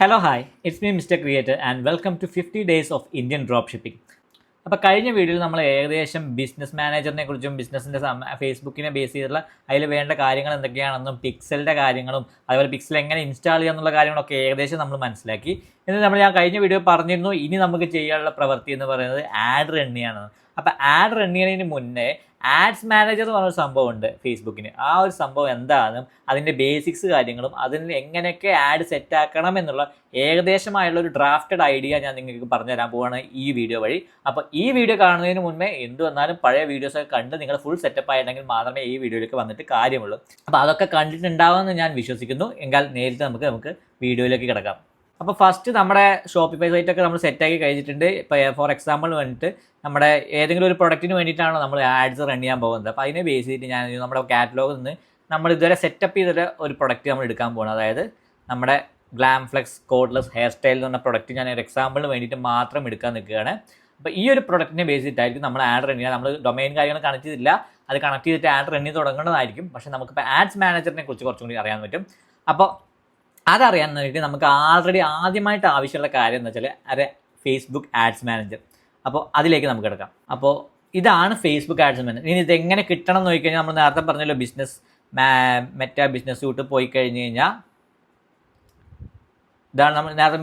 Hello hi it's me mister creator and welcome to 50 days of Indian drop shipping. അപ്പോൾ കഴിഞ്ഞ വീഡിയോയിൽ നമ്മൾ ഏകദേശം ബിസിനസ് മാനേജറിനെ കുറിച്ചും ബിസിനസ്സിൻ്റെ ഫേസ്ബുക്കിനെ ബേസ് ചെയ്തിട്ടുള്ള അതിൽ വേണ്ട കാര്യങ്ങൾ എന്തൊക്കെയാണെന്നും പിക്സലിൻ്റെ കാര്യങ്ങളും അതുപോലെ പിക്സൽ എങ്ങനെ ഇൻസ്റ്റാൾ ചെയ്യുക എന്നുള്ള കാര്യങ്ങളൊക്കെ ഏകദേശം നമ്മൾ മനസ്സിലാക്കി. എന്നിട്ട് ഞാൻ കഴിഞ്ഞ വീഡിയോ പറഞ്ഞിരുന്നു ഇനി നമുക്ക് ചെയ്യാനുള്ള പ്രവൃത്തി എന്ന് പറയുന്നത് ആഡ് റൺ ചെയ്യാനാണ്. അപ്പോൾ ആഡ് റൺ ചെയ്യുന്നതിന് മുന്നേ ആഡ്സ് മാനേജർ എന്ന് പറഞ്ഞൊരു സംഭവമുണ്ട് ഫേസ്ബുക്കിന്. ആ ഒരു സംഭവം എന്താണെന്നും അതിൻ്റെ ബേസിക്സ് കാര്യങ്ങളും അതിന് എങ്ങനെയൊക്കെ ആഡ് സെറ്റാക്കണം എന്നുള്ള ഏകദേശമായുള്ള ഒരു ഡ്രാഫ്റ്റഡ് ഐഡിയ ഞാൻ നിങ്ങൾക്ക് പറഞ്ഞുതരാൻ പോവുകയാണ് ഈ വീഡിയോ വഴി. അപ്പോൾ ഈ വീഡിയോ കാണുന്നതിന് മുന്നേ എന്ത് വന്നാലും പഴയ വീഡിയോസൊക്കെ കണ്ട് നിങ്ങൾ ഫുൾ സെറ്റപ്പ് ആയിട്ടുണ്ടെങ്കിൽ മാത്രമേ ഈ വീഡിയോയിലേക്ക് വന്നിട്ട് കാര്യമുള്ളൂ. അപ്പോൾ അതൊക്കെ കണ്ടിട്ടുണ്ടാവുമെന്ന് ഞാൻ വിശ്വസിക്കുന്നു. എങ്കിൽ നേരിട്ട് നമുക്ക് വീഡിയോയിലേക്ക് കിടക്കാം. അപ്പോൾ ഫസ്റ്റ് നമ്മുടെ ഷോപ്പിഫൈ സൈറ്റൊക്കെ നമ്മൾ സെറ്റാക്കി കഴിഞ്ഞിട്ടുണ്ട്. ഇപ്പോൾ ഫോർ എക്സാമ്പിൾ വേണ്ടിയിട്ട് നമ്മുടെ ഏതെങ്കിലും ഒരു പ്രൊഡക്റ്റിന് വേണ്ടിയിട്ടാണോ നമ്മൾ ആഡ്സ് റൺ ചെയ്യാൻ പോകുന്നത്. അപ്പോൾ അതിനെ ബേസ് ചെയ്തിട്ട് ഞാൻ നമ്മുടെ കാറ്റലോഗിൽ നിന്ന് നമ്മൾ ഇതുവരെ സെറ്റപ്പ് ചെയ്തിട്ട് ഒരു പ്രൊഡക്റ്റ് നമ്മൾ എടുക്കാൻ പോകണം. അതായത് നമ്മുടെ glam flex cordless hair style എന്ന് പറഞ്ഞ പ്രൊഡക്റ്റ് ഞാൻ ഒരു എക്സാമ്പിളിന് വേണ്ടിയിട്ട് മാത്രം എടുക്കാൻ നിൽക്കുകയാണ്. അപ്പോൾ ഈ ഒരു പ്രൊഡക്റ്റിനെ ബേസ് ചെയ്തിട്ടായിരിക്കും നമ്മൾ ആഡ് റൺ ചെയ്യുക. നമ്മൾ ഡൊമൈൻ കാര്യങ്ങൾ കണക്ട് ചെയ്തില്ല, അത് കണക്ട് ചെയ്തിട്ട് ആഡ് റൺ ചെയ്ത് തുടങ്ങേണ്ടതായിരിക്കും. പക്ഷേ നമുക്കിപ്പോൾ ആഡ്സ് മാനേജറിനെ കുറിച്ച് കുറച്ചും കൂടി അറിയാൻ പറ്റും. അപ്പോൾ അതറിയാൻ വേണ്ടിയിട്ട് നമുക്ക് ആദ്യമായിട്ട് ആവശ്യമുള്ള കാര്യം എന്ന് വെച്ചാൽ അത് ഫേസ്ബുക്ക് ആഡ്സ് മാനേജർ. അപ്പോൾ അതിലേക്ക് നമുക്ക് കിടക്കാം. അപ്പോൾ ഇതാണ് ഫേസ്ബുക്ക് ആഡ്സ് മാനേജർ. ഇനി ഇതെങ്ങനെ കിട്ടണം എന്ന് നോക്കിക്കഴിഞ്ഞാൽ നമ്മൾ നേരത്തെ പറഞ്ഞല്ലോ മെറ്റ ബിസിനസ് സൂട്ട് പോയി കഴിഞ്ഞ് കഴിഞ്ഞാൽ ഇതാണ് നമ്മൾ നേരത്തെ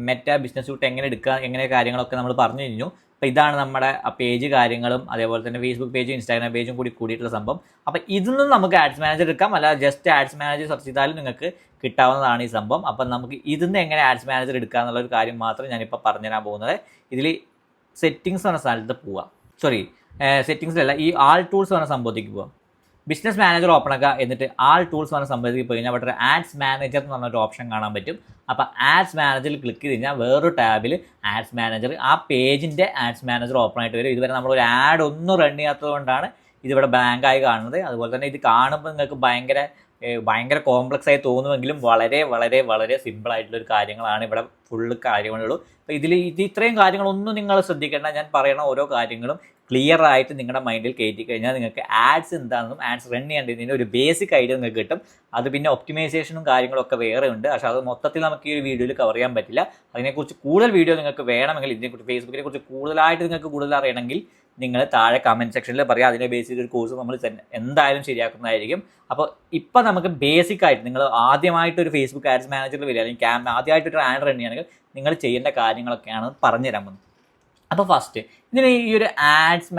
മെറ്റ ബിസിനസ് സൂട്ട് എങ്ങനെ എടുക്കുക എങ്ങനെ കാര്യങ്ങളൊക്കെ നമ്മൾ പറഞ്ഞു കഴിഞ്ഞു. അപ്പോൾ ഇതാണ് നമ്മുടെ ആ പേജ് കാര്യങ്ങളും അതേപോലെ തന്നെ ഫേസ്ബുക്ക് പേജും ഇൻസ്റ്റാഗ്രാം പേജും കൂടിയിട്ടുള്ള സംഭവം. അപ്പോൾ ഇതിൽ നിന്നും നമുക്ക് ആഡ്സ് മാനേജർ എടുക്കാം, അല്ല ജസ്റ്റ് ആഡ്സ് മാനേജർ സെർച്ച് ചെയ്താലും നിങ്ങൾക്ക് കിട്ടാവുന്നതാണ് ഈ സംഭവം. അപ്പം നമുക്ക് ഇതിൽ നിന്ന് എങ്ങനെ ആഡ്സ് മാനേജർ എടുക്കുക എന്നുള്ളൊരു കാര്യം മാത്രം ഞാനിപ്പോൾ പറഞ്ഞുതരാൻ പോകുന്നത്. ഇതിൽ സെറ്റിങ്സ് എന്ന സ്ഥലത്ത് പോവാം. സെറ്റിങ്സിലല്ല, ഈ ആൾ ടൂൾസ് എന്ന സംഭവത്തേക്ക് പോവാം. ബിസിനസ് മാനേജർ ഓപ്പൺ ആക്കുക, എന്നിട്ട് ആൾ ടൂൾസ് പറഞ്ഞ സംഭവത്തേക്ക് പോയി കഴിഞ്ഞാൽ അവിടെ ആഡ്സ് മാനേജർ എന്ന് പറഞ്ഞൊരു ഓപ്ഷൻ കാണാൻ പറ്റും. അപ്പോൾ ആഡ്സ് മാനേജറിൽ ക്ലിക്ക് ചെയ്ത് കഴിഞ്ഞാൽ വേറൊരു ടാബിൽ ആഡ്സ് മാനേജർ, ആ പേജിൻ്റെ ആഡ്സ് മാനേജർ ഓപ്പൺ ആയിട്ട് വരും. ഇതുവരെ നമ്മളൊരു ആഡ് ഒന്നും റൺ ചെയ്യാത്തത് കൊണ്ടാണ് ഇതിവിടെ ബ്ലാങ്കായി കാണുന്നത്. അതുപോലെ തന്നെ ഇത് കാണുമ്പോൾ നിങ്ങൾക്ക് ഭയങ്കര കോംപ്ലക്സ് ആയി തോന്നുമെങ്കിലും വളരെ വളരെ വളരെ സിമ്പിളായിട്ടുള്ളൊരു കാര്യങ്ങളാണ് ഇവിടെ ഫുള്ള് കാര്യങ്ങളുള്ളൂ. അപ്പോൾ ഇത് ഇത്രയും കാര്യങ്ങളൊന്നും നിങ്ങൾ ശ്രദ്ധിക്കേണ്ട. ഞാൻ പറയുന്ന ഓരോ കാര്യങ്ങളും ക്ലിയർ ആയിട്ട് നിങ്ങളുടെ മൈൻഡിൽ കയറ്റി കഴിഞ്ഞാൽ നിങ്ങൾക്ക് ആഡ്സ് എന്താണെന്നും ആഡ്സ് റൺ ചെയ്യേണ്ടതിൻ്റെ ഒരു ബേസിക് ഐഡിയ നിങ്ങൾക്ക് കിട്ടും. അത് പിന്നെ ഒപ്റ്റിമൈസേഷനും കാര്യങ്ങളൊക്കെ വേറെ ഉണ്ട്. പക്ഷേ അത് മൊത്തത്തിൽ നമുക്ക് ഈ ഒരു വീഡിയോയിൽ കവർ ചെയ്യാൻ പറ്റില്ല. അതിനെക്കുറിച്ച് കൂടുതൽ വീഡിയോ നിങ്ങൾക്ക് വേണമെങ്കിൽ, ഇതിനെക്കുറിച്ച് ഫേസ്ബുക്കിനെ കുറിച്ച് കൂടുതലായിട്ട് നിങ്ങൾക്ക് കൂടുതൽ അറിയണമെങ്കിൽ നിങ്ങൾ താഴെ കമൻറ്റ് സെക്ഷനിൽ പറയാം. അതിനെ ബേസ് ചെയ്തൊരു കോഴ്സ് നമ്മൾ എന്തായാലും ശരിയാക്കുന്നതായിരിക്കും. അപ്പോൾ ഇപ്പം നമുക്ക് ബേസിക് ആയിട്ട് നിങ്ങൾ ആദ്യമായിട്ടൊരു ഫേസ്ബുക്ക് ആഡ്സ് മാനേജറിൽ വരിക അല്ലെങ്കിൽ ആദ്യമായിട്ടൊരു ആഡ് റൺ ചെയ്യുകയാണെങ്കിൽ നിങ്ങൾ ചെയ്യേണ്ട കാര്യങ്ങളൊക്കെയാണ് പറഞ്ഞുതരാൻ പോകുന്നത്. അപ്പോൾ ഫസ്റ്റ് ഇതിന് ഈ ഒരു ആഡ്സ്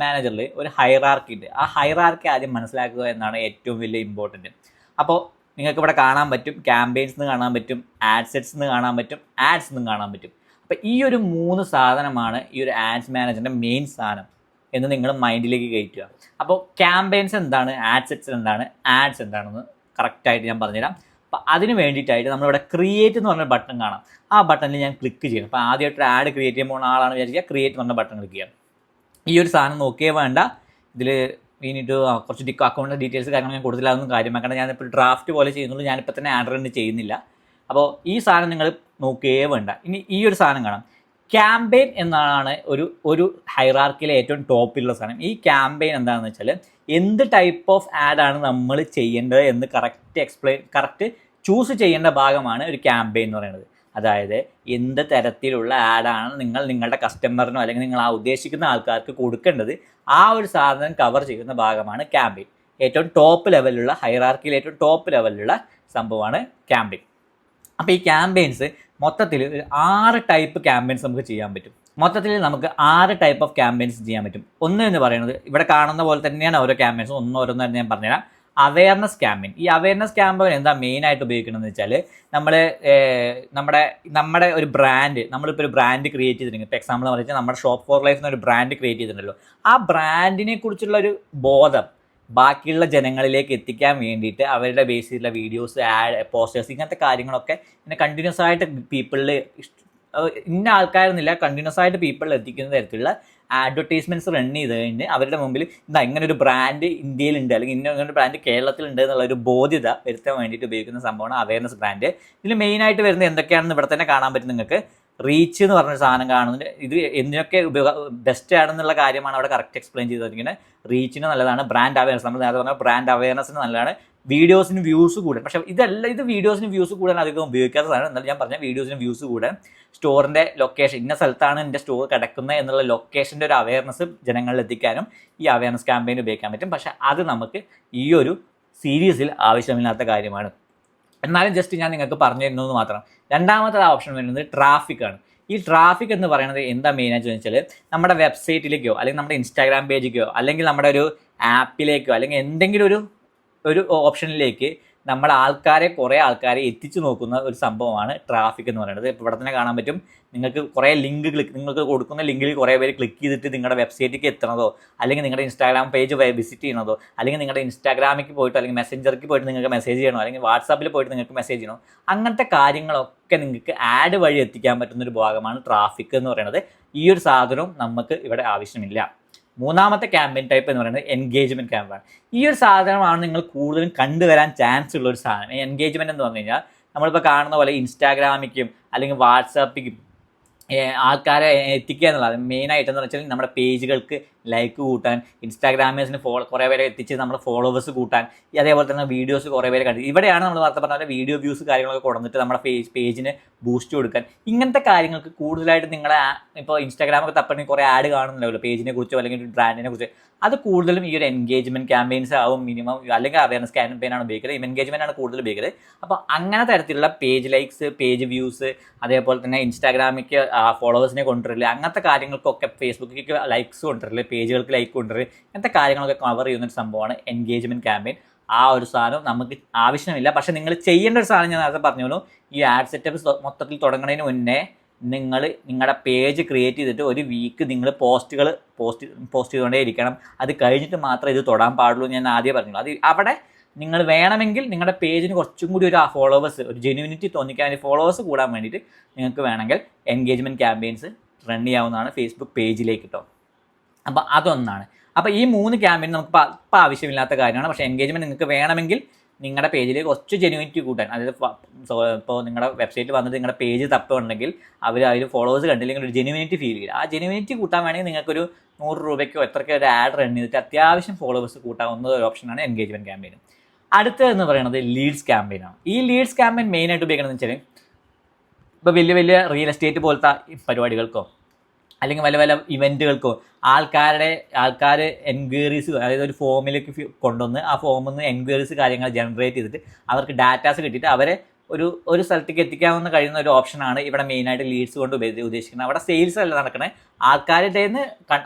മാനേജറിൽ ഒരു ഹൈറാർക്കി ഉണ്ട്. ആ ഹൈറാർക്കി ആദ്യം മനസ്സിലാക്കുക എന്നാണ് ഏറ്റവും വലിയ ഇമ്പോർട്ടൻറ്റ്. അപ്പോൾ നിങ്ങൾക്ക് ഇവിടെ കാണാൻ പറ്റും, ക്യാമ്പയിൻസ് എന്ന് കാണാൻ പറ്റും, ആഡ് സെറ്റ്സ് എന്ന് കാണാൻ പറ്റും, ആഡ്സ് എന്നും കാണാൻ പറ്റും. അപ്പോൾ ഈ ഒരു 3 സാധനമാണ് ഈ ഒരു ആഡ്സ് മാനേജറിൻ്റെ മെയിൻ സാധനം എന്ന് നിങ്ങൾ മൈൻഡിലേക്ക് കയറ്റുക. അപ്പോൾ ക്യാമ്പയിൻസ് എന്താണ്, ആഡ് സെറ്റ്സ് എന്താണ്, ആഡ്സ് എന്താണെന്ന് കറക്റ്റായിട്ട് ഞാൻ പറഞ്ഞുതരാം. അപ്പോൾ അതിന് വേണ്ടിയിട്ടായിട്ട് നമ്മളിവിടെ ക്രിയേറ്റ് എന്ന് പറഞ്ഞ ബട്ടൺ കാണാം. ആ ബട്ടണിൽ ഞാൻ ക്ലിക്ക് ചെയ്യണം. അപ്പോൾ ആദ്യമായിട്ട് ആഡ് ക്രിയേറ്റ് ചെയ്യാൻ പോകുന്ന ആളാണ് വിചാരിക്കുക, ക്രിയേറ്റ് എന്ന് പറഞ്ഞ ബട്ടൺ ക്ലിക്ക് ചെയ്യാം. ഈ ഒരു സാധനം നോക്കിയേ വേണ്ട. ഇതിൽ വീണിട്ട് കുറച്ച് അക്കൗണ്ട് ഡീറ്റെയിൽസ് കാര്യങ്ങൾ ഞാൻ കൊടുത്തില്ലാതൊന്നും കാര്യമാക്കണം. ഞാനിപ്പോൾ ഡ്രാഫ്റ്റ് പോലെ ചെയ്യുന്നുള്ളൂ, ഞാനിപ്പോൾ തന്നെ ആഡ് റൺ ചെയ്യുന്നില്ല. അപ്പോൾ ഈ സാധനം നിങ്ങൾ നോക്കുകയേ വേണ്ട. ഇനി ഈ ഒരു സാധനം കാണാം, ക്യാമ്പയിൻ എന്നാണ് ഒരു ഹൈറാർക്കിയിലെ ഏറ്റവും ടോപ്പിലുള്ള സാധനം. ഈ ക്യാമ്പയിൻ എന്താണെന്ന് വെച്ചാൽ എന്ത് ടൈപ്പ് ഓഫ് ആഡാണ് നമ്മൾ ചെയ്യേണ്ടത് എന്ന് കറക്റ്റ് ചൂസ് ചെയ്യേണ്ട ഭാഗമാണ് ഒരു ക്യാമ്പയിൻ എന്ന് പറയുന്നത്. അതായത് എന്ത് തരത്തിലുള്ള ആഡാണ് നിങ്ങളുടെ കസ്റ്റമറിനോ അല്ലെങ്കിൽ നിങ്ങൾ ആ ഉദ്ദേശിക്കുന്ന ആൾക്കാർക്ക് കൊടുക്കേണ്ടത്, ആ ഒരു സാധനം കവർ ചെയ്യുന്ന ഭാഗമാണ് ക്യാമ്പയിൻ. ഏറ്റവും ടോപ്പ് ലെവലിലുള്ള ഹൈറാർക്കിയിൽ ഏറ്റവും ടോപ്പ് ലെവലിലുള്ള സംഭവമാണ് ക്യാമ്പയിൻ. അപ്പോൾ ഈ ക്യാമ്പയിൻസ് മൊത്തത്തിൽ 6 ടൈപ്പ് ക്യാമ്പയിൻസ് നമുക്ക് ചെയ്യാൻ പറ്റും. മൊത്തത്തിൽ നമുക്ക് 6 ടൈപ്പ് ഓഫ് ക്യാമ്പയിൻസ് ചെയ്യാൻ പറ്റും. ഒന്ന് എന്ന് പറയുന്നത് ഇവിടെ കാണുന്ന പോലെ തന്നെയാണ് ഓരോ ക്യാമ്പയിൻസും, ഓരോന്നായിരുന്നു ഞാൻ പറഞ്ഞുതരാം. Awareness campaign. ഈ അവയർനെസ് ക്യാമ്പയിൻ എന്താ മെയിനായിട്ട് ഉപയോഗിക്കണമെന്ന് വെച്ചാൽ നമ്മുടെ ഒരു ബ്രാൻഡ്, നമ്മളിപ്പോൾ ഒരു ബ്രാൻഡ് ക്രിയേറ്റ് ചെയ്തിട്ടുണ്ടെങ്കിൽ, ഇപ്പോൾ എക്സാമ്പിൾ പറഞ്ഞാൽ നമ്മുടെ ഷോപ്പ് ഫോർ ലൈഫ് എന്നൊരു ബ്രാൻഡ് ക്രിയേറ്റ് ചെയ്തിട്ടുണ്ടല്ലോ, ആ ബ്രാൻഡിനെ കുറിച്ചുള്ള ഒരു ബോധം ബാക്കിയുള്ള ജനങ്ങളിലേക്ക് എത്തിക്കാൻ വേണ്ടിയിട്ട് അവരുടെ ബേസ് ചെയ്തിട്ടുള്ള വീഡിയോസ്, ആഡ്, പോസ്റ്റേഴ്സ്, ഇങ്ങനത്തെ കാര്യങ്ങളൊക്കെ ഇങ്ങനെ കണ്ടിന്യൂസ് ആയിട്ട് പീപ്പിളിൽ ഇന്ന ആൾക്കാരെന്നില്ല, കണ്ടിന്യൂസ് ആയിട്ട് പീപ്പിളിൽ എത്തിക്കുന്ന തരത്തിലുള്ള അഡ്വർടൈസ്മെൻറ്റ്സ് റൺ ചെയ്ത് കഴിഞ്ഞ് അവരുടെ മുമ്പിൽ ഇങ്ങനെ ഒരു ബ്രാൻഡ് ഇന്ത്യയിലുണ്ട് അല്ലെങ്കിൽ ഇങ്ങനെ ബ്രാൻഡ് കേരളത്തിലുണ്ട് എന്നുള്ള ഒരു ബോധ്യത വരുത്താൻ വേണ്ടിയിട്ട് ഉപയോഗിക്കുന്ന സംഭവമാണ് അവയർനെസ് ബ്രാൻഡ്. ഇതിൽ മെയിനായിട്ട് വരുന്നത് എന്തൊക്കെയാണെന്ന് ഇവിടെ തന്നെ കാണാൻ പറ്റും നിങ്ങൾക്ക്. റീച്ച് എന്ന് പറഞ്ഞൊരു സാധനം കാണുന്നുണ്ട്. ഇത് എന്തിനൊക്കെ ബെസ്റ്റ് ആണെന്നുള്ള കാര്യമാണ് അവിടെ കറക്റ്റ് എക്സ്പ്ലെയിൻ ചെയ്തിരിക്കുന്നത്. റീച്ചിന് നല്ലതാണ്, ബ്രാൻഡ് അവയർനെസ്, നമ്മൾ നേരത്തെ പറഞ്ഞാൽ ബ്രാൻഡ് അവയർനെസ്സിന് നല്ലതാണ്, വീഡിയോസിന് വ്യൂസ് കൂടാൻ. പക്ഷേ ഇത് വീഡിയോസിന് വ്യൂസ് കൂടാൻ അധികം ഉപയോഗിക്കാത്ത സാധനം. എന്നാലും ഞാൻ പറഞ്ഞ വീഡിയോസിന് വ്യൂസ് കൂടാൻ സ്റ്റോറിൻ്റെ ലൊക്കേഷൻ, ഇന്ന സ്ഥലത്താണ് എൻ്റെ സ്റ്റോർ കിടക്കുന്നത് എന്നുള്ള ലൊക്കേഷൻ്റെ ഒരു അവയർനെസ് ജനങ്ങളിൽ എത്തിക്കാനും ഈ അവയർനെസ് ക്യാമ്പയിൻ ഉപയോഗിക്കാൻ പറ്റും. പക്ഷേ അത് നമുക്ക് ഈ ഒരു സീരീസിൽ ആവശ്യമില്ലാത്ത കാര്യമാണ്. എന്നാലും ജസ്റ്റ് ഞാൻ നിങ്ങൾക്ക് പറഞ്ഞു തരുന്നത് മാത്രം. രണ്ടാമത്തെ ഓപ്ഷൻ വരുന്നത് ട്രാഫിക്കാണ്. ഈ ട്രാഫിക് എന്ന് പറയുന്നത് എന്താ മെയിനായിട്ട് വെച്ചാൽ നമ്മുടെ വെബ്സൈറ്റിലേക്കോ അല്ലെങ്കിൽ നമ്മുടെ ഇൻസ്റ്റാഗ്രാം പേജിലേക്കോ അല്ലെങ്കിൽ നമ്മുടെ ഒരു ആപ്പിലേക്കോ അല്ലെങ്കിൽ എന്തെങ്കിലും ഒരു ഓപ്ഷനിലേക്ക് നമ്മുടെ കുറേ ആൾക്കാരെ എത്തിച്ചു നോക്കുന്ന ഒരു സംഭവമാണ് ട്രാഫിക് എന്ന് പറയുന്നത്. ഇപ്പോൾ ഇവിടെ തന്നെ കാണാൻ പറ്റും, നിങ്ങൾക്ക് കുറേ നിങ്ങൾക്ക് കൊടുക്കുന്ന ലിങ്കിൽ കുറേ പേര് ക്ലിക്ക് ചെയ്തിട്ട് നിങ്ങളുടെ വെബ്സൈറ്റിലേക്ക് എത്തണതോ അല്ലെങ്കിൽ നിങ്ങളുടെ ഇൻസ്റ്റാഗ്രാം പേജ് വിസിറ്റ് ചെയ്യണതോ അല്ലെങ്കിൽ നിങ്ങളുടെ ഇൻസ്റ്റാഗ്രാമിലേക്ക് പോയിട്ട് അല്ലെങ്കിൽ മെസ്സഞ്ചറിലേക്ക് പോയിട്ട് നിങ്ങൾക്ക് മെസ്സേജ് ചെയ്യണോ അല്ലെങ്കിൽ വാട്സാപ്പിൽ പോയിട്ട് നിങ്ങൾക്ക് മെസ്സേജ് ചെയ്യണോ, അങ്ങനത്തെ കാര്യങ്ങളൊക്കെ നിങ്ങൾക്ക് ആഡ് വഴി എത്തിക്കാൻ പറ്റുന്നൊരു ഭാഗമാണ് ട്രാഫിക് എന്ന് പറയുന്നത്. ഈ ഒരു സാധനവും നമുക്ക് ഇവിടെ ആവശ്യമില്ല. മൂന്നാമത്തെ ക്യാമ്പയിൻ ടൈപ്പ് എന്ന് പറയുന്നത് എൻഗേജ്മെൻറ്റ് ക്യാമ്പയിൻ. ഈ ഒരു സാധനമാണ് നിങ്ങൾ കൂടുതലും കണ്ടുവരാൻ ചാൻസ് ഉള്ള ഒരു സാധനം. എൻഗേജ്മെൻറ്റ് എന്ന് പറഞ്ഞു കഴിഞ്ഞാൽ നമ്മളിപ്പോൾ കാണുന്ന പോലെ ഇൻസ്റ്റാഗ്രാമിലേക്കും അല്ലെങ്കിൽ വാട്സാപ്പിലേക്കും ആൾക്കാരെ എത്തിക്കുക എന്നുള്ളത് മെയിനായിട്ടെന്ന് വെച്ചാൽ നമ്മുടെ പേജുകൾക്ക് ലൈക്ക് കൂട്ടാൻ, ഇൻസ്റ്റാഗ്രാമേഴ്സിന് കുറേ പേരെ എത്തിച്ച് നമ്മുടെ ഫോളോവേഴ്സ് കൂട്ടാൻ, അതേപോലെ തന്നെ വീഡിയോസ് കുറേ പേര് കണ്ടു. ഇവിടെയാണ് നമ്മൾ നേരത്തെ പറഞ്ഞ പോലെ വീഡിയോ വ്യൂസ് കാര്യങ്ങളൊക്കെ കൊടുത്തിട്ട് നമ്മുടെ പേജിന് ബൂസ്റ്റ് കൊടുക്കാൻ. ഇങ്ങനത്തെ കാര്യങ്ങൾക്ക് കൂടുതലായിട്ട് നിങ്ങളെ ഇപ്പോൾ ഇൻസ്റ്റാഗ്രാമൊക്കെ തപ്പണമെങ്കിൽ കുറേ ആഡ് കാണുന്നുണ്ടാവില്ല പേജിനെ കുറിച്ചോ അല്ലെങ്കിൽ ഒരു ബ്രാൻഡിനെ കുറിച്ച്. അത് കൂടുതലും ഈ ഒരു എൻഗേജ്മെൻറ്റ് ക്യാമ്പയിൻസ് ആവും മിനിമം, അല്ലെങ്കിൽ അവയർനെസ് ക്യാമ്പയിനാണ് ഉപയോഗിക്കുന്നത്. എൻഗേജ്മെൻ്റ് ആണ് കൂടുതൽ ഉപയോഗിക്കുന്നത്. അപ്പോൾ അങ്ങനെ തരത്തിലുള്ള പേജ് ലൈക്സ്, പേജ് വ്യൂസ്, അതേപോലെ തന്നെ ഇൻസ്റ്റാഗ്രാമിലേക്ക് ഫോളോവേഴ്സിനെ കൊണ്ടുവരില്ല, അങ്ങനത്തെ കാര്യങ്ങൾക്കൊക്കെ ഫേസ്ബുക്കിലേക്ക് ലൈക്സ് കൊണ്ടുവരില്ല, പേജുകൾക്ക് ലൈക്ക് കൊണ്ടുവരില്ല, അങ്ങനത്തെ കാര്യങ്ങളൊക്കെ കവർ ചെയ്യുന്നൊരു സംഭവമാണ് എൻഗേജ്മെൻറ്റ് ക്യാമ്പയിൻ. ആ ഒരു സാധനം നമുക്ക് ആവശ്യമില്ല. പക്ഷേ നിങ്ങൾ ചെയ്യേണ്ട ഒരു സാധനം ഞാൻ നേരത്തെ പറഞ്ഞോളൂ, ഈ ആഡ് സെറ്റപ്പ് മൊത്തത്തിൽ തുടങ്ങുന്നതിന് മുന്നേ നിങ്ങളുടെ പേജ് ക്രിയേറ്റ് ചെയ്തിട്ട് ഒരു വീക്ക് നിങ്ങൾ പോസ്റ്റ് ചെയ്തുകൊണ്ടേ ഇരിക്കണം. അത് കഴിഞ്ഞിട്ട് മാത്രമേ ഇത് തൊടാൻ പാടുള്ളൂ. ഞാൻ ആദ്യം പറഞ്ഞുള്ളൂ. അത് അവിടെ നിങ്ങൾ വേണമെങ്കിൽ നിങ്ങളുടെ പേജിന് കുറച്ചും കൂടി ഒരു ഫോളോവേഴ്സ്, ഒരു ജെന്യൂനിറ്റി തോന്നിക്കാൻ വേണ്ടി ഫോളോവേഴ്സ് കൂടാൻ വേണ്ടിയിട്ട് നിങ്ങൾക്ക് വേണമെങ്കിൽ എൻഗേജ്മെൻറ്റ് ക്യാമ്പയിൻസ് റൺ ചെയ്യാവുന്നതാണ് ഫേസ്ബുക്ക് പേജിലേക്ക് കേട്ടോ. അപ്പോൾ അതൊന്നാണ്. അപ്പോൾ ഈ 3 ക്യാമ്പയിൻ നമുക്ക് ഇപ്പോൾ ആവശ്യമില്ലാത്ത കാര്യമാണ്. പക്ഷേ എൻഗേജ്മെൻറ്റ് നിങ്ങൾക്ക് വേണമെങ്കിൽ നിങ്ങളുടെ പേജിലേക്ക് കുറച്ച് ജെന്യൂനിറ്റി കൂട്ടാൻ, അതായത് ഇപ്പോൾ നിങ്ങളുടെ വെബ്സൈറ്റ് വന്നിട്ട് നിങ്ങളുടെ പേജ് തപ്പുണ്ടെങ്കിൽ അതിൽ ഫോളോവേഴ്സ് കണ്ടില്ലെങ്കിൽ ഒരു ജെന്യൂനിറ്റി ഫീൽ ചെയ്യില്ല. ആ ജെന്യൂനിറ്റി കൂട്ടാൻ വേണമെങ്കിൽ നിങ്ങൾക്കൊരു 100 രൂപയ്ക്കോ എത്രയ്ക്കോ ഒരു ആഡ് റൺ ചെയ്തിട്ട് അത്യാവശ്യം ഫോളോവേഴ്സ് കൂട്ടാവുന്ന ഒരു ഓപ്ഷനാണ് എൻഗേജ്മെൻറ്റ് ക്യാമ്പയിൻ. അടുത്തതെന്ന് പറയുന്നത് ലീഡ്സ് ക്യാമ്പയിനാണ്. ഈ ലീഡ്സ് ക്യാമ്പയിൻ മെയിനായിട്ട് ഉപയോഗിക്കണമെന്ന് വെച്ചാൽ ഇപ്പോൾ വലിയ റിയൽ എസ്റ്റേറ്റ് പോലത്തെ പരിപാടികൾക്കോ അല്ലെങ്കിൽ വല്ല ഇവൻറ്റുകൾക്കോ ആൾക്കാർ എൻക്വയറീസ്, അതായത് ഒരു ഫോമിലേക്ക് കൊണ്ടുവന്ന് ആ ഫോമിൽ നിന്ന് എൻക്വയറീസ് കാര്യങ്ങൾ ജനറേറ്റ് ചെയ്തിട്ട് അവർക്ക് ഡാറ്റാസ് കിട്ടിയിട്ട് അവരെ ഒരു സ്ഥലത്തേക്ക് എത്തിക്കാവുന്ന കഴിയുന്ന ഒരു ഓപ്ഷനാണ് ഇവിടെ മെയിനായിട്ട് ലീഡ്സ് കൊണ്ട് ഉദ്ദേശിക്കുന്നത്. അവിടെ സെയിൽസ് അല്ല നടക്കണേ,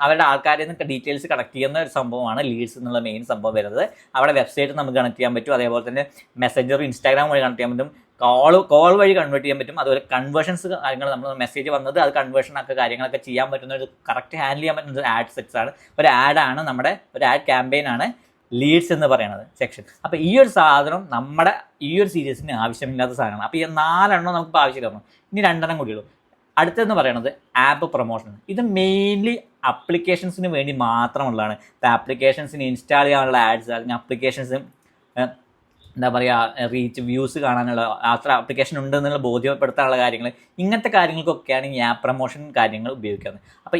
അവരുടെ ആൾക്കാരിൽ നിന്ന് ഡീറ്റെയിൽസ് കണക്ട് ചെയ്യുന്ന ഒരു സംഭവമാണ് ലീഡ്സ് എന്നുള്ള മെയിൻ സംഭവം വരുന്നത്. അവിടെ വെബ്സൈറ്റ് നമുക്ക് കണക്ട് ചെയ്യാൻ പറ്റും, അതേപോലെ തന്നെ മെസ്സഞ്ചർ, ഇൻസ്റ്റാഗ്രാം വഴി കണക്ട് ചെയ്യാൻ പറ്റും, കോൾ വഴി കൺവേർട്ട് ചെയ്യാൻ പറ്റും. അതുപോലെ കൺവേർഷൻസ് കാര്യങ്ങൾ, നമ്മൾ മെസ്സേജ് വന്നത് അത് കൺവേർഷനൊക്കെ കാര്യങ്ങളൊക്കെ ചെയ്യാൻ പറ്റുന്ന ഒരു കറക്റ്റ് ഹാൻഡിൽ ചെയ്യാൻ പറ്റുന്ന ഒരു ആഡ് സെറ്റ്സ് ആണ്, ഒരു ആഡാണ് നമ്മുടെ ഒരു ആഡ് ക്യാമ്പയിനാണ് ലീഡ്സ് എന്ന് പറയുന്നത് സെക്ഷൻ. അപ്പോൾ ഈ ഒരു സാധനം നമ്മുടെ ഈ ഒരു സീരീസിന് ആവശ്യമില്ലാത്ത സാധനമാണ്. അപ്പോൾ ഈ 4 എണ്ണം നമുക്ക് ആവശ്യമില്ല. ഇനി 2 എണ്ണം കൂടിയുള്ളൂ. അടുത്തെന്ന് പറയുന്നത് ആപ്പ് പ്രൊമോഷൻ. ഇത് മെയിൻലി അപ്ലിക്കേഷൻസിന് വേണ്ടി മാത്രമുള്ളതാണ്. ഇപ്പോൾ ആപ്ലിക്കേഷൻസിന് ഇൻസ്റ്റാൾ ചെയ്യാനുള്ള ആഡ്സ്, അല്ലെങ്കിൽ ആപ്ലിക്കേഷൻസ് എന്താ പറയുക റീച്ച് വ്യൂസ് കാണാനുള്ള അത്ര ആപ്ലിക്കേഷൻ ഉണ്ടെന്നുള്ള ബോധ്യപ്പെടുത്താനുള്ള കാര്യങ്ങൾ, ഇങ്ങനത്തെ കാര്യങ്ങൾക്കൊക്കെയാണ് ഈ ആപ്പ് പ്രൊമോഷൻ കാര്യങ്ങൾ ഉപയോഗിക്കുന്നത്. അപ്പോൾ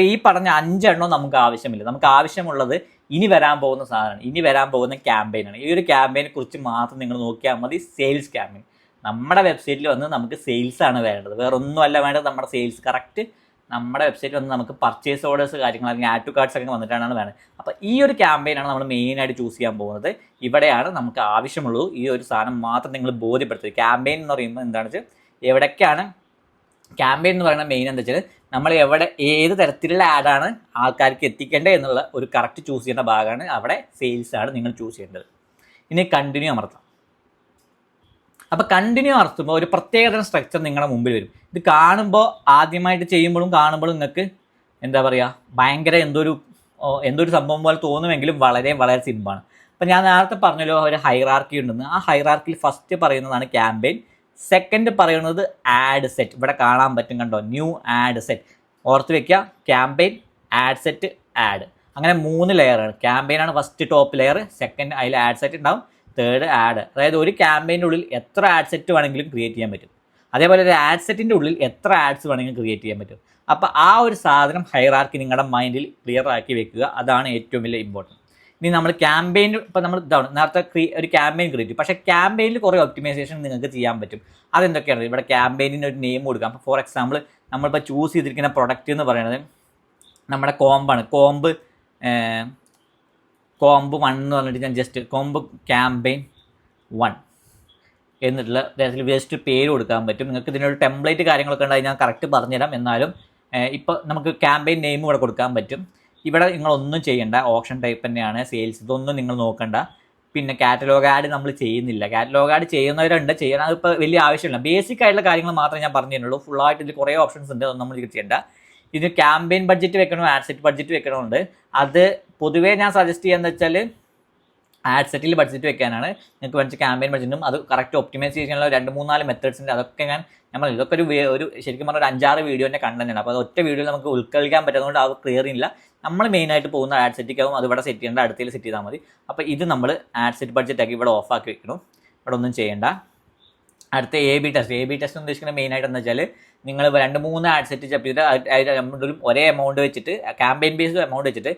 ഈ പറഞ്ഞ 5 എണ്ണം നമുക്ക് ആവശ്യമില്ല. നമുക്ക് ആവശ്യമുള്ളത് ഇനി വരാൻ പോകുന്ന സാധനമാണ്, ഇനി വരാൻ പോകുന്ന ക്യാമ്പയിനാണ്. ഈ ഒരു ക്യാമ്പയിനെ കുറിച്ച് മാത്രം നിങ്ങൾ നോക്കിയാൽ മതി. Sales campaign. നമ്മുടെ വെബ്സൈറ്റിൽ വന്ന് നമുക്ക് സെയിൽസാണ് വേണ്ടത്, വേറെ ഒന്നുമല്ല വേണ്ടത്. നമ്മുടെ സെയിൽസ് കറക്റ്റ് നമ്മുടെ വെബ്സൈറ്റിൽ വന്ന് നമുക്ക് പർച്ചേസ് ഓർഡേഴ്സ് കാര്യങ്ങൾ അല്ലെങ്കിൽ ആഡ് ടു കാർഡ്സ് ഒക്കെ വന്നിട്ടാണ് വേണ്ടത്. അപ്പോൾ ഈ ഒരു ക്യാമ്പയിനാണ് നമ്മൾ മെയിനായിട്ട് ചൂസ് ചെയ്യാൻ പോകുന്നത്. ഇവിടെയാണ് നമുക്ക് ആവശ്യമുള്ളൂ. ഈ ഒരു സാധനം മാത്രം നിങ്ങൾ ബോധ്യപ്പെടുത്തുക. ക്യാമ്പയിൻ എന്ന് പറയുമ്പോൾ എന്താണെന്ന് വെച്ചാൽ എവിടേക്കാണ് ക്യാമ്പയിൻ എന്ന് പറയുന്നത് മെയിൻ എന്താ വെച്ചാൽ നമ്മൾ ഏത് തരത്തിലുള്ള ആഡാണ് ആൾക്കാർക്ക് എത്തിക്കേണ്ടത് എന്നുള്ള ഒരു കറക്റ്റ് ചൂസ് ചെയ്യുന്ന ഭാഗമാണ്. അവിടെ സെയിൽസാണ് നിങ്ങൾ ചൂസ് ചെയ്യേണ്ടത്. ഇനി കണ്ടിന്യൂ അമർത്താം. അപ്പോൾ കണ്ടിന്യൂ അമർത്തുമ്പോൾ ഒരു പ്രത്യേകതരം സ്ട്രക്ചർ നിങ്ങളുടെ മുമ്പിൽ വരും. ഇത് കാണുമ്പോൾ ആദ്യമായിട്ട് ചെയ്യുമ്പോഴും നിങ്ങൾക്ക് എന്താ പറയുക ഭയങ്കര എന്തൊരു സംഭവം പോലെ തോന്നുമെങ്കിലും വളരെ വളരെ സിമ്പിളാണ്. അപ്പോൾ ഞാൻ നേരത്തെ പറഞ്ഞല്ലോ ഒരു ഹൈറാർക്കി ഉണ്ടെന്ന്. ആ ഹൈറാർക്കിയിൽ ഫസ്റ്റ് പറയുന്നതാണ് ക്യാമ്പയിൻ, സെക്കൻഡ് പറയുന്നത് ആഡ് സെറ്റ്. ഇവിടെ കാണാൻ പറ്റും, കണ്ടോ, ന്യൂ ആഡ് സെറ്റ്. ഓർത്ത് വെക്കുക, ക്യാമ്പയിൻ, ആഡ് സെറ്റ്, ആഡ്, അങ്ങനെ 3 ലെയറാണ്. ക്യാമ്പയിനാണ് ഫസ്റ്റ് ടോപ്പ് ലെയർ, സെക്കൻഡ് അതിൽ ആഡ് സെറ്റ് ഉണ്ടാവും, തേർഡ് ആഡ്. അതായത് ഒരു ക്യാമ്പയിൻ്റെ ഉള്ളിൽ എത്ര ആഡ് സെറ്റ് വേണമെങ്കിലും ക്രിയേറ്റ് ചെയ്യാൻ പറ്റും. അതേപോലെ ഒരു ആഡ് സെറ്റിൻ്റെ ഉള്ളിൽ എത്ര ആഡ്സ് വേണമെങ്കിലും ക്രിയേറ്റ് ചെയ്യാൻ പറ്റും. അപ്പോൾ ആ ഒരു സാധനം ഹൈറാർക്കി നിങ്ങളുടെ മൈൻഡിൽ ക്ലിയർ ആക്കി വെക്കുക. അതാണ് ഏറ്റവും വലിയ ഇമ്പോർട്ടൻറ്റ്. ഇനി നമ്മൾ ക്യാമ്പയിൻ ഇപ്പോൾ നമ്മൾ ഇതാണ് നേരത്തെ ഒരു ക്യാമ്പയിൻ ക്രിയേറ്റ്, പക്ഷേ ക്യാമ്പയിനിൽ കുറേ ഒപ്റ്റിമൈസേഷൻ നിങ്ങൾക്ക് ചെയ്യാൻ പറ്റും. അതെന്തൊക്കെയാണ്? ഇവിടെ ക്യാമ്പയിനിന് ഒരു നെയിം കൊടുക്കാം. ഫോർ എക്സാമ്പിൾ നമ്മളിപ്പോൾ ചൂസ് ചെയ്തിരിക്കുന്ന പ്രൊഡക്റ്റ് എന്ന് പറയുന്നത് നമ്മുടെ കോമ്പാണ്. കോമ്പ് 1 എന്ന് പറഞ്ഞിട്ട് ഞാൻ ജസ്റ്റ് കോമ്പ് ക്യാമ്പയിൻ 1 എന്നിട്ടുള്ള ജസ്റ്റ് പേര് കൊടുക്കാൻ പറ്റും. നിങ്ങൾക്ക് ഇതിനൊരു ടെംപ്ലേറ്റ് കാര്യങ്ങളൊക്കെ ഉണ്ടായി ഞാൻ കറക്റ്റ് പറഞ്ഞുതരാം. എന്നാലും ഇപ്പോൾ നമുക്ക് ക്യാമ്പയിൻ നെയിം ഇവിടെ കൊടുക്കാൻ പറ്റും. ഇവിടെ നിങ്ങളൊന്നും ചെയ്യേണ്ട, ഓപ്ഷൻ ടൈപ്പ് തന്നെയാണ്, സെയിൽസ് ഇതൊന്നും നിങ്ങൾ നോക്കണ്ട. പിന്നെ കാറ്റലോഗ് ആഡ് നമ്മൾ ചെയ്യുന്നില്ല. കാറ്റലോഗ് ആഡ് ചെയ്യുന്നവരുണ്ട്, ചെയ്യണം, അതിപ്പോൾ വലിയ ആവശ്യമില്ല. ബേസിക് ആയിട്ടുള്ള കാര്യങ്ങൾ മാത്രമേ ഞാൻ പറഞ്ഞു തരുന്നുള്ളൂ. ഫുള്ളായിട്ട് ഇതിൽ കുറേ ഓപ്ഷൻസ് ഉണ്ട്, അതൊന്നും നമ്മൾ ചെയ്യേണ്ട. ഇത് ക്യാമ്പയിൻ ബഡ്ജറ്റ് വെക്കണോ ആഡ് സെറ്റ് ബഡ്ജറ്റ് വെക്കണമുണ്ട്. അത് പൊതുവേ ഞാൻ സജസ്റ്റ് ചെയ്യാന്ന് വെച്ചാൽ ആഡ് സെറ്റിൽ ബഡ്ജറ്റ് വെക്കാനാണ്. നിങ്ങൾക്ക് വേണ്ട ക്യാമ്പയിൻ ബഡ്ജറ്റും അത് കറക്റ്റ് ഒപ്റ്റിമൈസ് ചെയ്യാനുള്ള 2-3-4 മെത്തേഡ്സ് ഉണ്ട്. അതൊക്കെ ഞാൻ പറഞ്ഞു, ഇതൊക്കെ ഒരു ശരിക്കും പറഞ്ഞാൽ ഒരു 5-6 വീഡിയോൻ്റെ കണ്ടന്റ് ആണ്. അപ്പോൾ അത് ഒറ്റ വീഡിയോയിൽ നമുക്ക് ഉൾക്കൊള്ളിക്കാൻ പറ്റുന്നതുകൊണ്ട് അത് ക്ലിയർ ഇല്ല. നമ്മൾ മെയിനായിട്ട് പോകുന്ന ആഡ് സെറ്റിക്കാവും, അത് ഇവിടെ സെറ്റ് ചെയ്യേണ്ട, അടുത്തതിൽ സെറ്റ് ചെയ്താൽ മതി. അപ്പോൾ ഇത് നമ്മൾ ആഡ് സെറ്റ് ബഡ്ജറ്റ് ആക്കി ഇവിടെ ഓഫ് ആക്കി വെക്കണം. ഇവിടെ ഒന്നും ചെയ്യേണ്ട. അടുത്ത എ ബി ടെസ്റ്റ് ഉദ്ദേശിക്കുന്നത് മെയിനായിട്ട് എന്താ വെച്ചാൽ നിങ്ങൾ 2-3 ആഡ് സെറ്റ് ചെയ്തിട്ട് ഒരേ എമൗണ്ട് വെച്ചിട്ട് ക്യാമ്പയിൻ ബേസ്ഡ് എമൗണ്ട് വെച്ചിട്ട്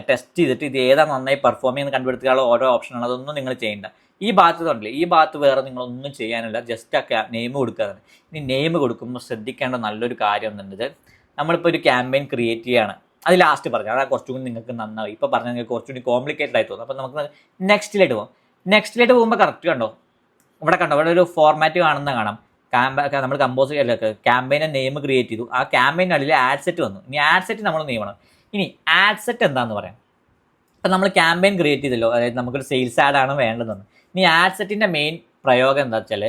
ടെസ്റ്റ് ചെയ്തിട്ട് ഇത് ഏതാണ് നന്നായി പെർഫോം ചെയ്യുന്ന കണ്ടുപിടുത്തുള്ള ഓരോ ഓപ്ഷനാണ്. അതൊന്നും നിങ്ങൾ ചെയ്യേണ്ട. ഈ ഭാഗത്ത് തന്നില്ല, ഈ ഭാഗത്ത് വേറെ നിങ്ങളൊന്നും ചെയ്യാനില്ല, ജസ്റ്റ് ആ നെയിം കൊടുക്കാതെ. ഇനി നെയിം കൊടുക്കുമ്പോൾ ശ്രദ്ധിക്കേണ്ട നല്ലൊരു കാര്യം എന്നുള്ളത്, നമ്മളിപ്പോൾ ഒരു ക്യാമ്പയിൻ ക്രിയേറ്റ് ചെയ്യുകയാണ്. അത് ലാസ്റ്റ് പറഞ്ഞു, അതാണ് കുറച്ചുകൂടി നിങ്ങൾക്ക് നന്നായി. ഇപ്പോൾ പറഞ്ഞാൽ നിങ്ങൾക്ക് കുറച്ചുകൂടി കോംപ്ലിക്കേറ്റഡ് ആയി തോന്നും. അപ്പോൾ നമുക്ക് നെക്സ്റ്റിലേക്ക് പോകാം. നെക്സ്റ്റിലേക്ക് പോകുമ്പോൾ കറക്റ്റ് കണ്ടോ, ഇവിടെ ഒരു ഫോർമാറ്റ് കാണാം. നമ്മൾ കമ്പോസ് ക്യാമ്പയിനെ നെയിം ക്രിയേറ്റ് ചെയ്തു. ആ ക്യാമ്പയിനുള്ളിൽ ആഡ് സെറ്റ് വന്നു. ഇനി ആഡ് സെറ്റ് നമ്മൾ നെയ്മണം. ഇനി ആഡ് സെറ്റ് എന്താണെന്ന് പറയാം. അപ്പം നമ്മൾ ക്യാമ്പയിൻ ക്രിയേറ്റ് ചെയ്തല്ലോ, അതായത് നമുക്കൊരു സെയിൽസ് ആഡാണ് വേണ്ടതെന്ന്. ഇനി ആഡ് സെറ്റിൻ്റെ മെയിൻ പ്രയോഗം എന്താ വെച്ചാൽ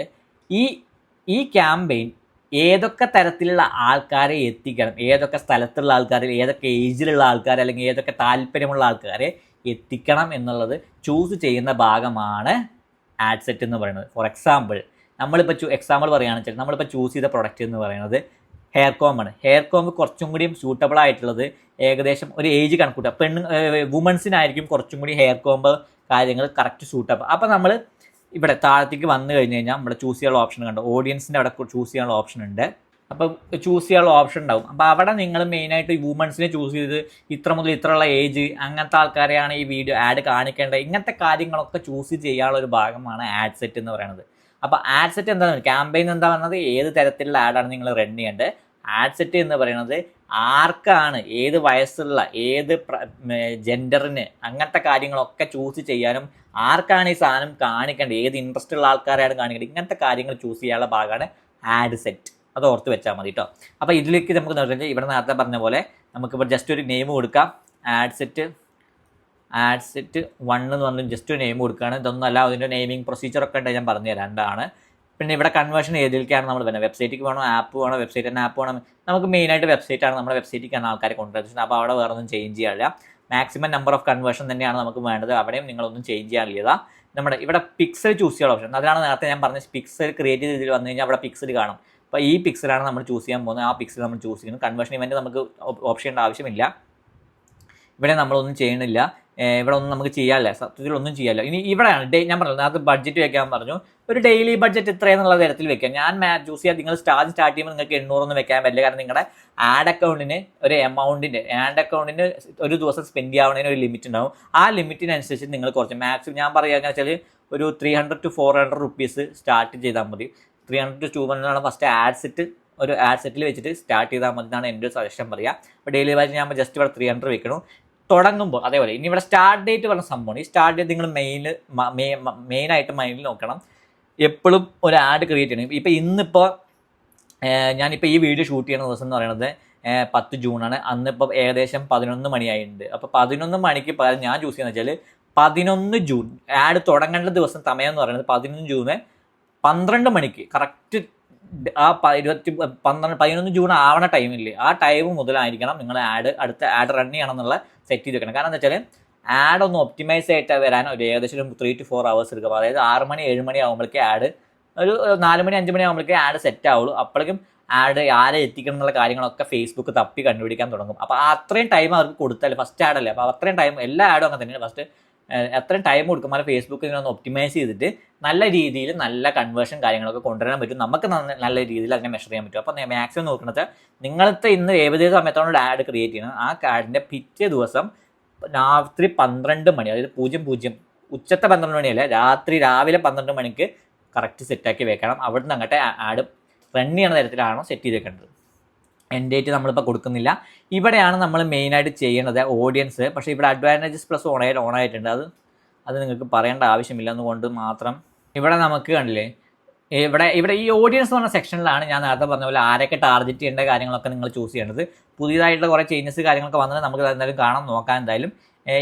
ഈ ക്യാമ്പയിൻ ഏതൊക്കെ തരത്തിലുള്ള ആൾക്കാരെ എത്തിക്കണം, ഏതൊക്കെ സ്ഥലത്തുള്ള ആൾക്കാർ, ഏതൊക്കെ ഏജിലുള്ള ആൾക്കാർ, അല്ലെങ്കിൽ ഏതൊക്കെ താല്പര്യമുള്ള ആൾക്കാരെ എത്തിക്കണം എന്നുള്ളത് ചൂസ് ചെയ്യുന്ന ഭാഗമാണ് ആഡ് സെറ്റ് എന്ന് പറയുന്നത്. ഫോർ എക്സാമ്പിൾ നമ്മളിപ്പോൾ എക്സാമ്പിൾ പറയുകയാണെന്ന് വെച്ചാൽ നമ്മളിപ്പോൾ ചൂസ് ചെയ്ത പ്രൊഡക്റ്റ് എന്ന് പറയുന്നത് ഹെയർ കോമ്പാണ്. ഹെയർ കോമ്പ് കുറച്ചും കൂടിയും സൂട്ടബിൾ ആയിട്ടുള്ളത് ഏകദേശം ഒരു ഏജ് കണക്കൂട്ടുക, വുമൻസിനായിരിക്കും കുറച്ചും കൂടി ഹെയർ കോമ്പ് കാര്യങ്ങൾ കറക്റ്റ് സൂട്ടബിൾ. അപ്പോൾ നമ്മൾ ഇവിടെ താഴത്തേക്ക് വന്നു കഴിഞ്ഞ് കഴിഞ്ഞാൽ നമ്മുടെ ചൂസ് ചെയ്യാനുള്ള ഓപ്ഷൻ കണ്ടോ, ഓഡിയൻസിൻ്റെ അവിടെ ചൂസ് ചെയ്യാനുള്ള ഓപ്ഷൻ ഉണ്ട്. അപ്പോൾ ചൂസ് ചെയ്യാനുള്ള ഓപ്ഷൻ ഉണ്ടാവും. അപ്പോൾ അവിടെ നിങ്ങൾ മെയിനായിട്ട് ഈ വുമൻസിനെ ചൂസ് ചെയ്ത് ഇത്ര മുതൽ ഇത്രയുള്ള ഏജ് അങ്ങനത്തെ ആൾക്കാരെയാണ് ഈ വീഡിയോ ആഡ് കാണിക്കേണ്ടത്. ഇങ്ങനത്തെ കാര്യങ്ങളൊക്കെ ചൂസ് ചെയ്യാനുള്ള ഒരു ഭാഗമാണ് ആഡ് സെറ്റ് എന്ന് പറയുന്നത്. അപ്പോൾ ആഡ് സെറ്റ് എന്താണ്, ക്യാമ്പയിൻ എന്താ പറയുന്നത്, ഏത് തരത്തിലുള്ള ആഡാണ് നിങ്ങൾ റൺ ചെയ്യേണ്ടത്. ആഡ് സെറ്റ് എന്ന് പറയുന്നത് ആർക്കാണ്, ഏത് വയസ്സുള്ള, ഏത് ജെൻഡറിന്, അങ്ങനത്തെ കാര്യങ്ങളൊക്കെ ചൂസ് ചെയ്യാനും ആർക്കാണ് ഈ സാധനം കാണിക്കേണ്ടത്, ഏത് ഇൻട്രസ്റ്റ് ഉള്ള ആൾക്കാരെയാണ് കാണിക്കേണ്ടത്, ഇങ്ങനത്തെ കാര്യങ്ങൾ ചൂസ് ചെയ്യാനുള്ള ഭാഗമാണ് ആഡ് സെറ്റ്. അത് ഓർത്ത് വെച്ചാൽ മതി കേട്ടോ. അപ്പോൾ ഇതിലേക്ക് നമുക്ക് നോക്കിയാൽ ഇവിടെ നേരത്തെ പറഞ്ഞ പോലെ നമുക്കിപ്പോൾ ജസ്റ്റ് ഒരു നെയിം കൊടുക്കാം. ആഡ് സെറ്റ് 1 എന്ന് പറഞ്ഞാൽ ജസ്റ്റ് ഒരു നെയിം കൊടുക്കുകയാണ്. ഇതൊന്നുമല്ല, അതിൻ്റെ നെയിമിംഗ് പ്രൊസീജിയറൊക്കെ ഉണ്ട്, ഞാൻ പറഞ്ഞു തരാണ്ടാണ്. പിന്നെ ഇവിടെ കൺവേർഷൻ ഏതിലേക്കാണ് നമ്മൾ വരുന്നത്, വെബ്സൈറ്റിലേക്ക് വേണോ, ആപ്പ് വേണോ, വെബ്സൈറ്റ് തന്നെ ആപ്പ് വേണം. നമുക്ക് മെയിനായിട്ട് വെബ്സൈറ്റാണ്, നമ്മുടെ വെബ്സൈറ്റിലേക്കാണ് ആൾക്കാരെ കൊണ്ടുവരുന്നത്. അപ്പോൾ അവിടെ വേറെ ഒന്നും ചേഞ്ച് ചെയ്യാനില്ല. മാക്സിമം നമ്പർ ഓഫ് കൺവേർഷൻ തന്നെയാണ് നമുക്ക് വേണ്ടത്. അവിടെയും നിങ്ങളൊന്നും ചേഞ്ച് ചെയ്യാനില്ല. നമ്മുടെ ഇവിടെ പിക്സൽ ചൂസ് ചെയ്യാനുള്ള ഓപ്ഷൻ, അതിലാണ് നേരത്തെ ഞാൻ പറഞ്ഞത് പിക്സൽ ക്രിയേറ്റ് ചെയ്ത് വന്നു കഴിഞ്ഞാൽ അവിടെ പിക്സൽ കാണും. അപ്പോൾ ഈ പിക്സലാണ് നമ്മൾ ചൂസ് ചെയ്യാൻ പോകുന്നത്. ആ പിക്സൽ നമ്മൾ ചൂസ് ചെയ്യുന്നു. കൺവേർഷൻ ഇവൻറ്റ് നമുക്ക് ഓപ്ഷൻ ചെയ്യേണ്ട ആവശ്യമില്ല. ഇവിടെ നമ്മളൊന്നും ചെയ്യണില്ല. ഇവിടെ ഒന്നും നമുക്ക് ചെയ്യാനില്ല, സത്യത്തിൽ ഒന്നും ചെയ്യാനില്ല. ഇനി ഇവിടെയാണ് ഞാൻ പറഞ്ഞത് നേരത്തെ ബഡ്ജറ്റ് വെക്കാൻ പറഞ്ഞു. ഒരു ഡെയിലി ബഡ്ജറ്റ് ഇത്രയെന്നുള്ള തരത്തിൽ വെക്കാം. ഞാൻ ചൂസ് ചെയ്യാൻ നിങ്ങൾ സ്റ്റാർട്ട് ചെയ്യുമ്പോൾ നിങ്ങൾക്ക് 800 വെക്കാൻ പറ്റില്ല. കാരണം നിങ്ങളുടെ ആഡ് അക്കൗണ്ടിന് ഒരു എമൗണ്ടിൻ്റെ ഒരു ദിവസം സ്പെൻഡ് ചെയ്യാവുന്നതിന് ഒരു ലിമിറ്റ് ഉണ്ടാവും. ആ ലിമിറ്റിനനുസരിച്ച് നിങ്ങൾ കുറച്ച് മാക്സിമം ഞാൻ പറയുകയെന്ന് വെച്ചാൽ ഒരു 300 to 400 റുപ്പീസ് സ്റ്റാർട്ട് ചെയ്താൽ മതി. 300 to 200 ഫസ്റ്റ് ഒരു ആഡ് സെറ്റിൽ വെച്ചിട്ട് സ്റ്റാർട്ട് ചെയ്താൽ മതി എന്നാണ് എൻ്റെ ഒരു സജഷൻ പറയുക. അപ്പോൾ ഡെയിലി ബഡ്ജറ്റ് ഞാൻ ജസ്റ്റ് ഇവിടെ 300 വെക്കണം തുടങ്ങുമ്പോൾ. അതേപോലെ ഇനി ഇവിടെ സ്റ്റാർട്ട് ഡേറ്റ് പറഞ്ഞ സംഭവമാണ്. ഈ സ്റ്റാർട്ട് ഡേറ്റ് നിങ്ങൾ മെയിനായിട്ട് മൈൻഡിൽ നോക്കണം. എപ്പോഴും ഒരു ആഡ് ക്രിയേറ്റ് ചെയ്യണം. ഇപ്പോൾ ഇന്നിപ്പോൾ ഞാനിപ്പോൾ ഈ വീഡിയോ ഷൂട്ട് ചെയ്യുന്ന ദിവസം എന്ന് പറയുന്നത് 10 ജൂണാണ്. അന്നിപ്പോൾ ഏകദേശം 11 മണിയായിട്ടുണ്ട്. അപ്പോൾ 11 മണിക്ക് പകരം ഞാൻ ചൂസ് ചെയ്യുന്നത് വെച്ചാൽ 11 ജൂൺ ആഡ് തുടങ്ങേണ്ട ദിവസം സമയം എന്ന് പറയുന്നത് 11 ജൂണ് 12 മണിക്ക് കറക്റ്റ് ആ 11 ജൂൺ ആവണ ടൈമില്ലേ, ആ ടൈം മുതലായിരിക്കണം നിങ്ങൾ അടുത്ത ആഡ് റൺ ചെയ്യണം എന്നുള്ള സെറ്റ് ചെയ്ത് വെക്കണം. കാരണം എന്താ വെച്ചാൽ ആഡ് ഒന്ന് ഒപ്റ്റിമൈസ് ആയിട്ട് വരാൻ ഒരു ഏകദേശം ഒരു 3 to 4 hours എടുക്കും. അതായത് 6 മണി 7 മണി ആകുമ്പോഴേക്ക് ആഡ് ഒരു 4 മണി 5 മണി ആകുമ്പോഴേക്ക് ആഡ് സെറ്റ് ആവുള്ളൂ. അപ്പോഴേക്കും ആഡ് ആരെ എത്തിക്കണം എന്നുള്ള കാര്യങ്ങളൊക്കെ ഫേസ്ബുക്ക് തപ്പി കണ്ടുപിടിക്കാൻ തുടങ്ങും. അപ്പോൾ അത്രയും ടൈം അവർക്ക് കൊടുത്താൽ ഫസ്റ്റ് ആഡല്ലേ, അപ്പോൾ അത്രയും ടൈം എല്ലാ ആഡും അങ്ങനെ തന്നെയാണ്. ഫസ്റ്റ് എത്രയും ടൈം കൊടുക്കുമ്പോൾ ഫേസ്ബുക്ക് ഇതിനൊന്ന് ഒപ്റ്റിമൈസ് ചെയ്തിട്ട് നല്ല രീതിയിൽ നല്ല കൺവേർഷൻ കാര്യങ്ങളൊക്കെ കൊണ്ടുവരാൻ പറ്റും. നമുക്ക് നല്ല രീതിയിൽ അതിനെ മെഷർ ചെയ്യാൻ പറ്റും. അപ്പോൾ മാക്സിമം നോക്കുന്നത് നിങ്ങളത്തെ ഇന്ന് ഏകദേശ സമയത്താണ് ആഡ് ക്രിയേറ്റ് ചെയ്യുന്നത്, ആ ആഡിൻ്റെ പിറ്റേ ദിവസം രാത്രി 12 മണി, അതായത് 00 ഉച്ചത്തെ 12 മണിയല്ല, രാവിലെ 12 മണിക്ക് കറക്റ്റ് സെറ്റാക്കി വെക്കണം. അവിടുന്ന് അങ്ങോട്ട് ആഡ് റൺ ചെയ്യണ തരത്തിലാണോ സെറ്റ് ചെയ്ത് വെക്കേണ്ടത്. എൻഡ് ഡേറ്റ് നമ്മളിപ്പോൾ കൊടുക്കുന്നില്ല. ഇവിടെയാണ് നമ്മൾ മെയിനായിട്ട് ചെയ്യേണ്ടത് ഓഡിയൻസ്. പക്ഷേ ഇവിടെ അഡ്വാൻറ്റേജസ് പ്ലസ് ഓൺ ആയിട്ടുണ്ട്. അത് നിങ്ങൾക്ക് പറയേണ്ട ആവശ്യമില്ല എന്നുകൊണ്ട് മാത്രം. ഇവിടെ നമുക്ക് കണ്ടില്ലേ, ഇവിടെ ഈ ഓഡിയൻസ് എന്ന് പറഞ്ഞ സെക്ഷനിലാണ് ഞാൻ നേരത്തെ പറഞ്ഞ പോലെ ആരൊക്കെ ടാർഗറ്റ് ചെയ്യേണ്ട കാര്യങ്ങളൊക്കെ നിങ്ങൾ ചൂസ് ചെയ്യേണ്ടത്. പുതിയതായിട്ടുള്ള കുറേ ചേഞ്ചസ് കാര്യങ്ങളൊക്കെ വന്നത് നമുക്ക് എന്തായാലും കാണാൻ നോക്കാം. എന്തായാലും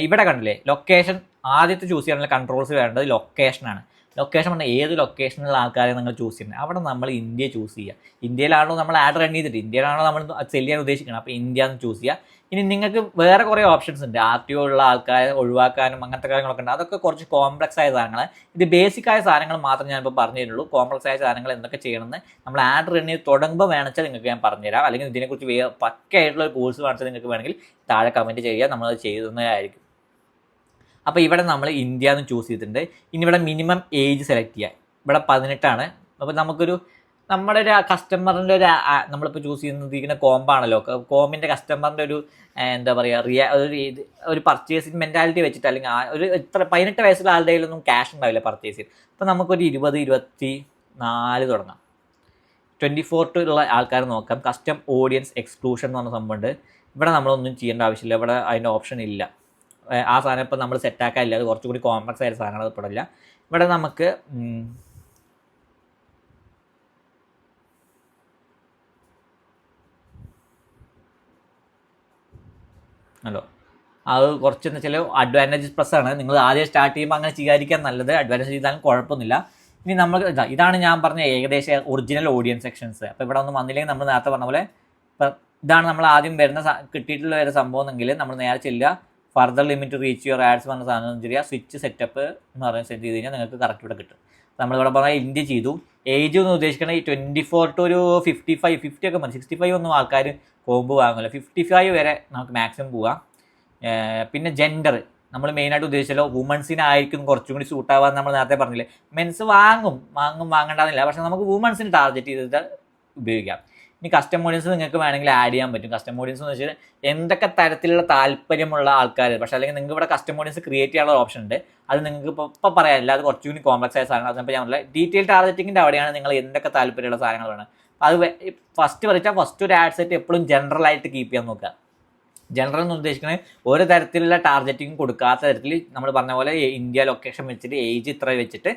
ഇവിടെ കണ്ടില്ലേ, ലൊക്കേഷൻ ആദ്യത്തെ ചൂസ് ചെയ്യാനുള്ള കൺട്രോൾസ് വേണ്ടത് ലൊക്കേഷനാണ്. ലൊക്കേഷൻ പറഞ്ഞാൽ ഏത് ലൊക്കേഷനിലുള്ള ആൾക്കാരെ നിങ്ങൾ ചൂസ് ചെയ്യുന്നത്. അവിടെ നമ്മൾ ഇന്ത്യ ചൂസ് ചെയ്യുക. ഇന്ത്യയിലാണോ നമ്മൾ ആഡ് റൺ ചെയ്തിട്ട്, ഇന്ത്യയിലാണോ നമ്മൾ സെല് ചെയ്യാൻ ഉദ്ദേശിക്കുന്നത്, അപ്പോൾ ഇന്ത്യ എന്ന് ചൂസ് ചെയ്യുക. ഇനി നിങ്ങൾക്ക് വേറെ കുറേ ഓപ്ഷൻസ് ഉണ്ട്. RTO ഉള്ള ആൾക്കാരെ ഒഴിവാക്കാനും അങ്ങനത്തെ കാര്യങ്ങളൊക്കെ ഉണ്ട്. അതൊക്കെ കുറച്ച് കോംപ്ലക്സ് ആയ സാധനങ്ങൾ. ഇത് ബേസിക് ആയ സാധനങ്ങൾ മാത്രം ഞാനിപ്പോൾ പറഞ്ഞു തരുള്ളൂ. കോംപ്ലക്സ് ആയ സാധനങ്ങൾ എന്തൊക്കെ ചെയ്യണമെന്ന് നമ്മൾ ആഡ് റൺ ചെയ്ത് തുടങ്ങുമ്പോൾ വേണമെച്ചാൽ നിങ്ങൾക്ക് ഞാൻ പറഞ്ഞുതരാം. അല്ലെങ്കിൽ ഇതിനെക്കുറിച്ച് പക്കയായിട്ടുള്ള ഒരു കോഴ്സ് കാണിച്ചാൽ നിങ്ങൾക്ക് വേണമെങ്കിൽ താഴെ കമൻറ്റ് ചെയ്യുക, നമ്മളത് ചെയ്യുന്നതായിരിക്കും. അപ്പോൾ ഇവിടെ നമ്മൾ ഇന്ത്യ എന്ന് ചൂസ് ചെയ്തിട്ടുണ്ട്. ഇനി ഇവിടെ മിനിമം ഏജ് സെലക്ട് ചെയ്യുക. ഇവിടെ 18 അപ്പോൾ നമ്മുടെ ഒരു കസ്റ്റമറിൻ്റെ നമ്മളിപ്പോൾ ചൂസ് ചെയ്യുന്നത് കോമ്പാണല്ലോ. കോമിൻ്റെ കസ്റ്റമറിൻ്റെ ഒരു എന്താ പറയുക, ഒരു പർച്ചേസിങ് മെൻറ്റാലിറ്റി വെച്ചിട്ട്, അല്ലെങ്കിൽ ഒരു 18 വയസ്സുള്ള ആളുടെ കയ്യിലൊന്നും ക്യാഷ് ഉണ്ടാവില്ല പർച്ചേസ് ചെയ്ത്. അപ്പോൾ നമുക്കൊരു 20-24 തുടങ്ങാം. 24 ഉള്ള ആൾക്കാർ നോക്കാം. കസ്റ്റം ഓഡിയൻസ് എക്സ്ക്ലൂഷൻ എന്ന് പറഞ്ഞ സംഭവമുണ്ട്. ഇവിടെ നമ്മളൊന്നും ചെയ്യേണ്ട ആവശ്യമില്ല. ഇവിടെ അതിൻ്റെ ഓപ്ഷൻ ഇല്ല. ആ സാധനം ഇപ്പം നമ്മൾ സെറ്റാക്കാനില്ല. അത് കുറച്ചുകൂടി കോംപ്ലക്സ് ആയ സാധനങ്ങൾ അത് പെടില്ല. ഇവിടെ നമുക്ക് അത് കുറച്ചെന്ന് വെച്ചാൽ അഡ്വാൻറ്റേജസ് പ്ലസ് ആണ്. നിങ്ങൾ ആദ്യം സ്റ്റാർട്ട് ചെയ്യുമ്പോൾ അങ്ങനെ ചെയ്യാതിരിക്കാൻ നല്ലത്. അഡ്വാൻറ്റേജ് ചെയ്താലും കുഴപ്പമൊന്നുമില്ല. ഇനി നമ്മൾ ഇതാണ് ഞാൻ പറഞ്ഞ ഏകദേശം ഒറിജിനൽ ഓഡിയൻസ് സെക്ഷൻസ്. അപ്പോൾ ഇവിടെ ഒന്നും വന്നില്ലെങ്കിൽ നമ്മൾ നേരത്തെ പറഞ്ഞ പോലെ ഇതാണ് നമ്മൾ ആദ്യം കിട്ടിയിട്ടുള്ള ഒരു സംഭവം എങ്കിൽ നമ്മൾ നേരെ ചെല്ലുക, further limit reach your ads പറഞ്ഞ സാധനം ചെയ്യുക, സ്വിച്ച് സെറ്റപ്പ് എന്ന് പറഞ്ഞ് സെറ്റ് ചെയ്ത് കഴിഞ്ഞാൽ നിങ്ങൾക്ക് കറക്റ്റ് ഇവിടെ കിട്ടും. നമ്മളിവിടെ പറഞ്ഞാൽ ഇന്ത്യ ചെയ്തു. ഏജ് എന്ന് ഉദ്ദേശിക്കണത് ഈ 24 to ഒരു 55, 50 ഒക്കെ മതി. 65 ഒന്നും ആൾക്കാർ കോമ്പ് വാങ്ങില്ല. 55 വരെ നമുക്ക് മാക്സിമം പോവാം. പിന്നെ ജെൻഡർ നമ്മൾ മെയിനായിട്ട് ഉദ്ദേശിച്ചല്ലോ വുമൺസിനായിരിക്കും കുറച്ചും കൂടി സൂട്ടാവാൻ. നമ്മൾ നേരത്തെ പറഞ്ഞില്ലേ, മെൻസ് വാങ്ങണ്ടെന്നില്ല. പക്ഷേ നമുക്ക് വുമൺസിന് ടാർഗറ്റ് ചെയ്തിട്ട് ഉപയോഗിക്കാം. ഇനി കസ്റ്റം ഓഡിയൻസ് നിങ്ങൾക്ക് വേണമെങ്കിൽ ആഡ് ചെയ്യാൻ പറ്റും. കസ്റ്റം ഓഡിയൻസ് എന്ന് വെച്ചാൽ എന്തൊക്കെ തരത്തിലുള്ള താല്പര്യമുള്ള ആൾക്കാർ, പക്ഷേ അല്ലെങ്കിൽ നിങ്ങൾക്ക് ഇവിടെ കസ്റ്റം ഓഡിയൻസ് ക്രിയേറ്റ് ചെയ്യാനുള്ള ഓപ്ഷൻ ഉണ്ട്. അത് നിങ്ങൾക്ക് ഇപ്പോൾ പറയാനില്ല, അത് കുറച്ചുകൂടി കോംപ്ലക്സ് ആയ സാധനങ്ങൾ. അതിപ്പോൾ ഞാൻ പറഞ്ഞില്ല, ഡീറ്റെയിൽ ടാർഗറ്റിങ്ങിൻ്റെ അവിടെയാണ് നിങ്ങൾ എന്തൊക്കെ താല്പര്യമുള്ള സാധനങ്ങൾ വേണം. അത് ഫസ്റ്റ് ഒരു ആഡ് സെറ്റ് എപ്പോഴും ജനറലായിട്ട് കീപ്പ് ചെയ്യാൻ നോക്കുക. ജനറൽ എന്ന് ഉദ്ദേശിക്കുന്നത് ഒരു തരത്തിലുള്ള ടാർഗറ്റിങ് കൊടുക്കാത്ത തരത്തിൽ നമ്മൾ പറഞ്ഞ പോലെ ഇന്ത്യ ലൊക്കേഷൻ വെച്ചിട്ട് ഏജ് ഇത്ര വെച്ചിട്ട്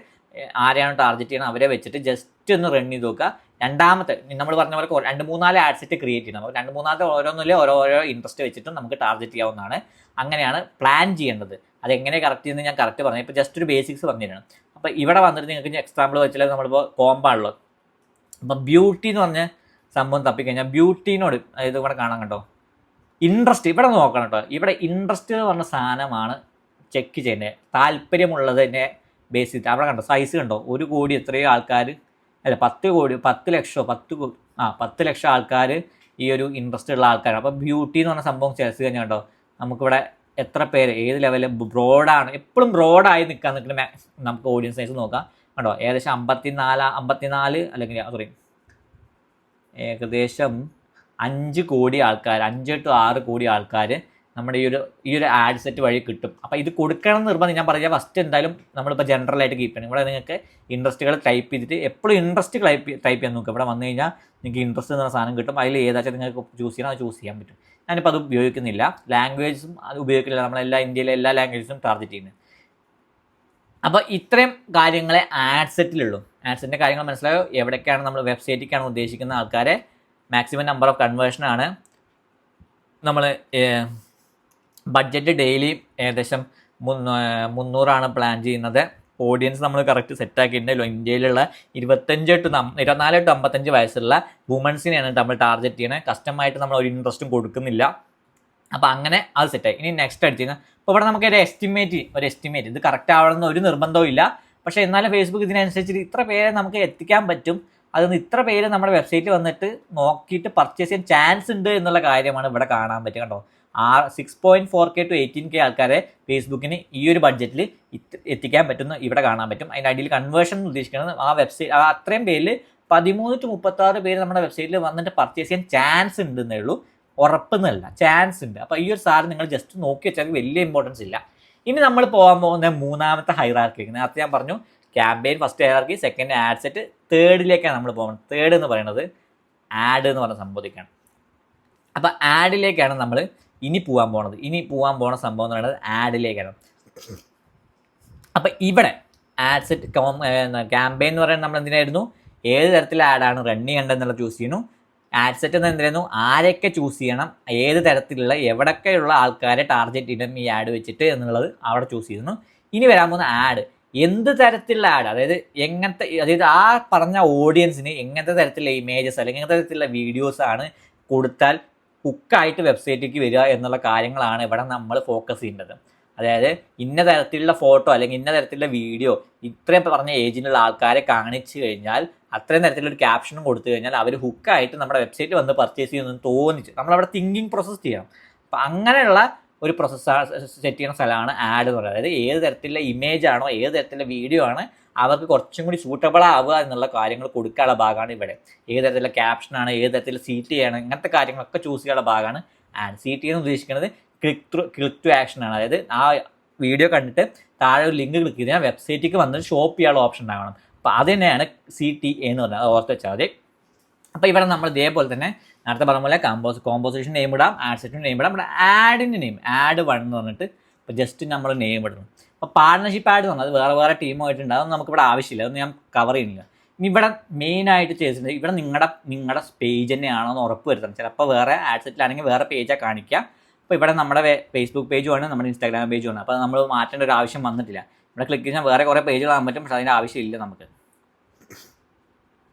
ആരെയാണ് ടാർഗറ്റ് ചെയ്യണം അവരെ വെച്ചിട്ട് ജസ്റ്റ് ഒന്ന് റൺ ചെയ്ത് നോക്കുക. രണ്ടാമത്തെ നമ്മൾ പറഞ്ഞ പോലെ 2-3 ആഡ് സെറ്റ് ക്രിയേറ്റ് ചെയ്യണം. അപ്പോൾ 2-3 ഓരോന്നിലെ ഓരോ ഇൻട്രസ്റ്റ് വെച്ചിട്ടും നമുക്ക് ടാർഗറ്റ് ചെയ്യാവുന്നതാണ്. അങ്ങനെയാണ് പ്ലാൻ ചെയ്യേണ്ടത്. അതെങ്ങനെ കറക്റ്റ് ചെയ്യുന്നത് ഞാൻ കറക്റ്റ് പറഞ്ഞു. ഇപ്പോൾ ജസ്റ്റ് ഒരു ബേസിക്സ് പറഞ്ഞു തരണം. അപ്പോൾ ഇവിടെ വന്നിട്ട് നിങ്ങൾക്ക് എക്സാമ്പിൾ വെച്ചാൽ നമ്മളിപ്പോൾ കോമ്പാണല്ലോ. അപ്പം ബ്യൂട്ടി എന്ന് പറഞ്ഞ സംഭവം തപ്പിക്കഴിഞ്ഞാൽ ബ്യൂട്ടീനോട് അതായത് ഇവിടെ കാണാൻ കണ്ടോ ഇൻട്രസ്റ്റ് ഇവിടെ നോക്കണം കേട്ടോ. ഇവിടെ ഇൻട്രസ്റ്റ് എന്ന് പറഞ്ഞ സാധനമാണ് ചെക്ക് ചെയ്യേണ്ടത്. താല്പര്യമുള്ളതിനെ ബേസ് ചെയ്തിട്ട് അവിടെ കണ്ടോ സൈസ് കണ്ടോ, 1 കോടി എത്രയോ ആൾക്കാർ, അല്ല 10 കോടി 10 ലക്ഷം ആൾക്കാർ ഈ ഒരു ഇൻട്രസ്റ്റ് ഉള്ള ആൾക്കാരാണ്. അപ്പോൾ ബ്യൂട്ടി എന്ന് പറഞ്ഞ സംഭവം ചേർത്ത് കഴിഞ്ഞാൽ കേട്ടോ നമുക്കിവിടെ എത്ര പേര് ഏത് ലെവലിൽ ബ്രോഡാണ്, എപ്പോഴും ബ്രോഡായി നിൽക്കുന്ന നമുക്ക് ഓഡിയൻസ് സൈസ് നോക്കാം കണ്ടോ. ഏകദേശം 54 അല്ലെങ്കിൽ ഏകദേശം 5 കോടി ആൾക്കാർ, 5 to 6 കോടി ആൾക്കാർ നമ്മുടെ ഈ ഒരു ആഡ് സെറ്റ് വഴി കിട്ടും. അപ്പോൾ ഇത് കൊടുക്കണം എന്ന് നിർബന്ധം. ഞാൻ പറയാം ഫസ്റ്റ് എന്തായാലും നമ്മളിപ്പോൾ ജനറലായിട്ട് കീപ്പ് ചെയ്യണം. ഇവിടെ നിങ്ങൾക്ക് ഇൻട്രസ്റ്റുകൾ ടൈപ്പ് ചെയ്തിട്ട് എപ്പോഴും ഇൻട്രസ്റ്റ് ടൈപ്പ് ചെയ്യാൻ നോക്കുക. ഇവിടെ വന്നു കഴിഞ്ഞാൽ നിങ്ങൾക്ക് ഇൻട്രസ്റ്റ് എന്ന സാധനം കിട്ടും. അതിൽ ഏതാച്ചാൽ നിങ്ങൾക്ക് ചൂസ് ചെയ്യണം, അത് ചൂസ് ചെയ്യാൻ പറ്റും. ഞാനിപ്പോൾ അത് ഉപയോഗിക്കുന്നില്ല. ലാംഗ്വേജസും അത് ഉപയോഗിക്കില്ല. ഇന്ത്യയിലെ എല്ലാ ലാംഗ്വേജസും ടാർഗറ്റ് ചെയ്യുന്നത്. അപ്പോൾ ഇത്രയും കാര്യങ്ങളെ ആഡ് സെറ്റിലുള്ളൂ. ആഡ് സെറ്റിൻ്റെ കാര്യങ്ങൾ മനസ്സിലായോ? എവിടേക്കാണ് നമ്മൾ വെബ്സൈറ്റിലേക്കാണ് ഉദ്ദേശിക്കുന്ന ആൾക്കാരെ മാക്സിമം നമ്പർ ഓഫ് കൺവേർഷനാണ്. നമ്മൾ ബഡ്ജറ്റ് ഡെയിലി ഏകദേശം 300 പ്ലാൻ ചെയ്യുന്നത്. ഓഡിയൻസ് നമ്മൾ കറക്റ്റ് സെറ്റാക്കിയിട്ടുണ്ടല്ലോ. ഇന്ത്യയിലുള്ള 24 to 55 വയസ്സുള്ള വുമൻസിനെയാണ് നമ്മൾ ടാർഗറ്റ് ചെയ്യണത്. കസ്റ്റമായിട്ട് നമ്മൾ ഒരു ഇൻട്രസ്റ്റും കൊടുക്കുന്നില്ല. അപ്പോൾ അങ്ങനെ അത് സെറ്റായി. ഇനി നെക്സ്റ്റ് അടിച്ച് കഴിഞ്ഞാൽ ഇപ്പോൾ ഇവിടെ നമുക്ക് ഒരു എസ്റ്റിമേറ്റ് ഇത് കറക്റ്റ് ആവണമെന്ന് ഒരു നിർബന്ധവും ഇല്ല. പക്ഷേ എന്നാലും ഫേസ്ബുക്ക് ഇതിനനുസരിച്ച് ഇത്ര പേരെ നമുക്ക് എത്തിക്കാൻ പറ്റും. അതൊന്ന് ഇത്ര പേര് നമ്മുടെ വെബ്സൈറ്റിൽ വന്നിട്ട് നോക്കിയിട്ട് പർച്ചേസ് ചെയ്യാൻ ചാൻസ് ഉണ്ട് എന്നുള്ള കാര്യമാണ് ഇവിടെ കാണാൻ പറ്റുക കേട്ടോ. 6.4K to 18K ആൾക്കാരെ ഫേസ്ബുക്കിന് ഈ ഒരു ബഡ്ജറ്റിൽ എത്തിക്കാൻ പറ്റുന്ന ഇവിടെ കാണാൻ പറ്റും. അതിൻ്റെ അടിയിൽ കൺവേർഷൻ ഉദ്ദേശിക്കുന്നത് ആ വെബ്സൈറ്റ് അത്രയും പേരിൽ 13 to 36 പേര് നമ്മുടെ വെബ്സൈറ്റിൽ വന്നിട്ട് പർച്ചേസ് ചെയ്യാൻ ചാൻസ് ഉണ്ടെന്നേ ഉള്ളൂ. ഉറപ്പെന്നല്ല, ചാൻസ് ഉണ്ട്. അപ്പോൾ ഈ ഒരു സാധനം നിങ്ങൾ ജസ്റ്റ് നോക്കി വെച്ചാൽ വലിയ ഇമ്പോർട്ടൻസ് ഇല്ല. ഇനി നമ്മൾ പോകാൻ പോകുന്ന മൂന്നാമത്തെ ഹൈറാർക്കി, നേരത്തെ ഞാൻ പറഞ്ഞു campaign first hierarchy, second ad set, തേർഡിലേക്കാണ് നമ്മൾ പോകുന്നത്. തേർഡ് എന്ന് പറയുന്നത് ആഡ് എന്ന് പറയുന്ന സംഭവത്തിലേക്കാണ്. അപ്പോൾ ആഡിലേക്കാണ് നമ്മൾ ഇനി പോകാൻ പോകുന്നത്. ഇനി പോകാൻ പോകുന്ന സംഭവം എന്ന് പറയുന്നത് ആഡിലേക്കാണ്. അപ്പോൾ ഇവിടെ ആഡ് സെറ്റ് ക്യാമ്പയിൻ എന്ന് പറയുന്നത് നമ്മൾ എന്തിനായിരുന്നു, ഏത് തരത്തിലുള്ള ആഡാണ് റൺ ചെയ്യേണ്ടതെന്നുള്ള ചൂസ് ചെയ്യുന്നു. ആഡ് സെറ്റ് എന്ന് എന്തായിരുന്നു, ആരൊക്കെ ചൂസ് ചെയ്യണം, ഏത് തരത്തിലുള്ള എവിടെയൊക്കെയുള്ള ആൾക്കാരെ ടാർഗറ്റ് ചെയ്യണം ഈ ആഡ് വെച്ചിട്ട് എന്നുള്ളത് അവിടെ ചൂസ് ചെയ്യുന്നു. ഇനി വരാൻ പോകുന്ന ആഡ്, എന്ത് തരത്തിലുള്ള ആഡ്, അതായത് എങ്ങനത്തെ, അതായത് ആ പറഞ്ഞ ഓഡിയൻസിന് എങ്ങനത്തെ തരത്തിലുള്ള ഇമേജസ് അല്ലെങ്കിൽ എങ്ങനത്തെ തരത്തിലുള്ള വീഡിയോസാണ് കൊടുത്താൽ ഹുക്കായിട്ട് വെബ്സൈറ്റിലേക്ക് വരിക എന്നുള്ള കാര്യങ്ങളാണ് ഇവിടെ നമ്മൾ ഫോക്കസ് ചെയ്യേണ്ടത്. അതായത് ഇന്ന തരത്തിലുള്ള ഫോട്ടോ അല്ലെങ്കിൽ ഇന്ന തരത്തിലുള്ള വീഡിയോ ഇത്രയും പറഞ്ഞ ഏജിലുള്ള ആൾക്കാരെ കാണിച്ചു കഴിഞ്ഞാൽ, അത്രയും തരത്തിലൊരു ക്യാപ്ഷനും കൊടുത്തു കഴിഞ്ഞാൽ അവർ ഹുക്കായിട്ട് നമ്മുടെ വെബ്സൈറ്റ് വന്ന് പർച്ചേസ് ചെയ്യുമെന്ന് തോന്നിച്ച് നമ്മളവിടെ തിങ്കിങ് പ്രോസസ്സ് ചെയ്യണം. അപ്പം അങ്ങനെയുള്ള ഒരു പ്രോസസ്സാണ് സെറ്റ് ചെയ്യുന്ന സ്ഥലമാണ് ആഡ് എന്ന് പറയുന്നത്. അതായത് ഏത് തരത്തിലുള്ള ഇമേജ് ആണോ, ഏത് തരത്തിലുള്ള വീഡിയോ ആണ് അവർക്ക് കുറച്ചും കൂടി സൂട്ടബിൾ ആവുക എന്നുള്ള കാര്യങ്ങൾ കൊടുക്കാനുള്ള ഭാഗമാണ് ഇവിടെ. ഏത് തരത്തിലുള്ള ക്യാപ്ഷനാണ്, ഏത് തരത്തിലുള്ള സീറ്റ് ചെയ്യണം, ഇങ്ങനത്തെ കാര്യങ്ങളൊക്കെ ചൂസ് ചെയ്യാനുള്ള ഭാഗമാണ് ആഡ്. സീറ്റ് ചെയ്യുന്നത് ഉദ്ദേശിക്കുന്നത് ക്ലിക്ക് ടു ആക്ഷൻ ആണ്. അതായത് ആ വീഡിയോ കണ്ടിട്ട് താഴെ ഒരു ലിങ്ക് ക്ലിക്ക് ചെയ്താൽ വെബ്സൈറ്റിലേക്ക് വന്നിട്ട് ഷോപ്പ് ചെയ്യാനുള്ള ഓപ്ഷൻ ഉണ്ടാകണം. അപ്പോൾ അത് തന്നെയാണ് CTA എന്ന് പറഞ്ഞാൽ, അത് ഓർത്ത് വെച്ചാൽ മതി. അപ്പോൾ ഇവിടെ നമ്മൾ ഇതേപോലെ തന്നെ നേരത്തെ പറഞ്ഞ പോലെ കോമ്പോസിഷൻ നെയിം ഇടാം, ആഡ് സെറ്റിന് നെയിം ഇടാം. ഇവിടെ ആഡിൻ്റെ നെയിം ആഡ് 1 എന്ന് പറഞ്ഞിട്ട് ഇപ്പോൾ ജസ്റ്റ് നമ്മൾ നെയിം ഇടണം. അപ്പോൾ പാർട്ണർഷിപ്പ് ആഡ് എന്ന് പറഞ്ഞാൽ വേറെ വേറെ ടീമായിട്ടുണ്ട്, അതൊന്നും നമുക്കിവിടെ ആവശ്യമില്ല, അതൊന്നും ഞാൻ കവർ ചെയ്യുന്നില്ല. ഇനി ഇവിടെ മെയിനായിട്ട് ചെയ്തിട്ടുണ്ട്, ഇവിടെ നിങ്ങളുടെ പേജ് തന്നെയാണോ എന്ന് ഉറപ്പ് വരുത്തണം. ചിലപ്പോൾ വേറെ ആഡ് സെറ്റിലാണെങ്കിൽ വേറെ പേജാണ് കാണിക്കുക. അപ്പോൾ ഇവിടെ നമ്മുടെ ഫേസ്ബുക്ക് പേജുമാണ്, നമ്മുടെ ഇൻസ്റ്റാഗ്രാം പേജുമാണ്. അപ്പോൾ നമ്മൾ മാറ്റേണ്ട ഒരു ആവശ്യം വന്നിട്ടില്ല. ഇവിടെ ക്ലിക്ക് ചെയ്താൽ വേറെ കുറേ പേജുകൾ കാണാൻ പറ്റും, പക്ഷേ അതിൻ്റെ ആവശ്യമില്ല നമുക്ക്.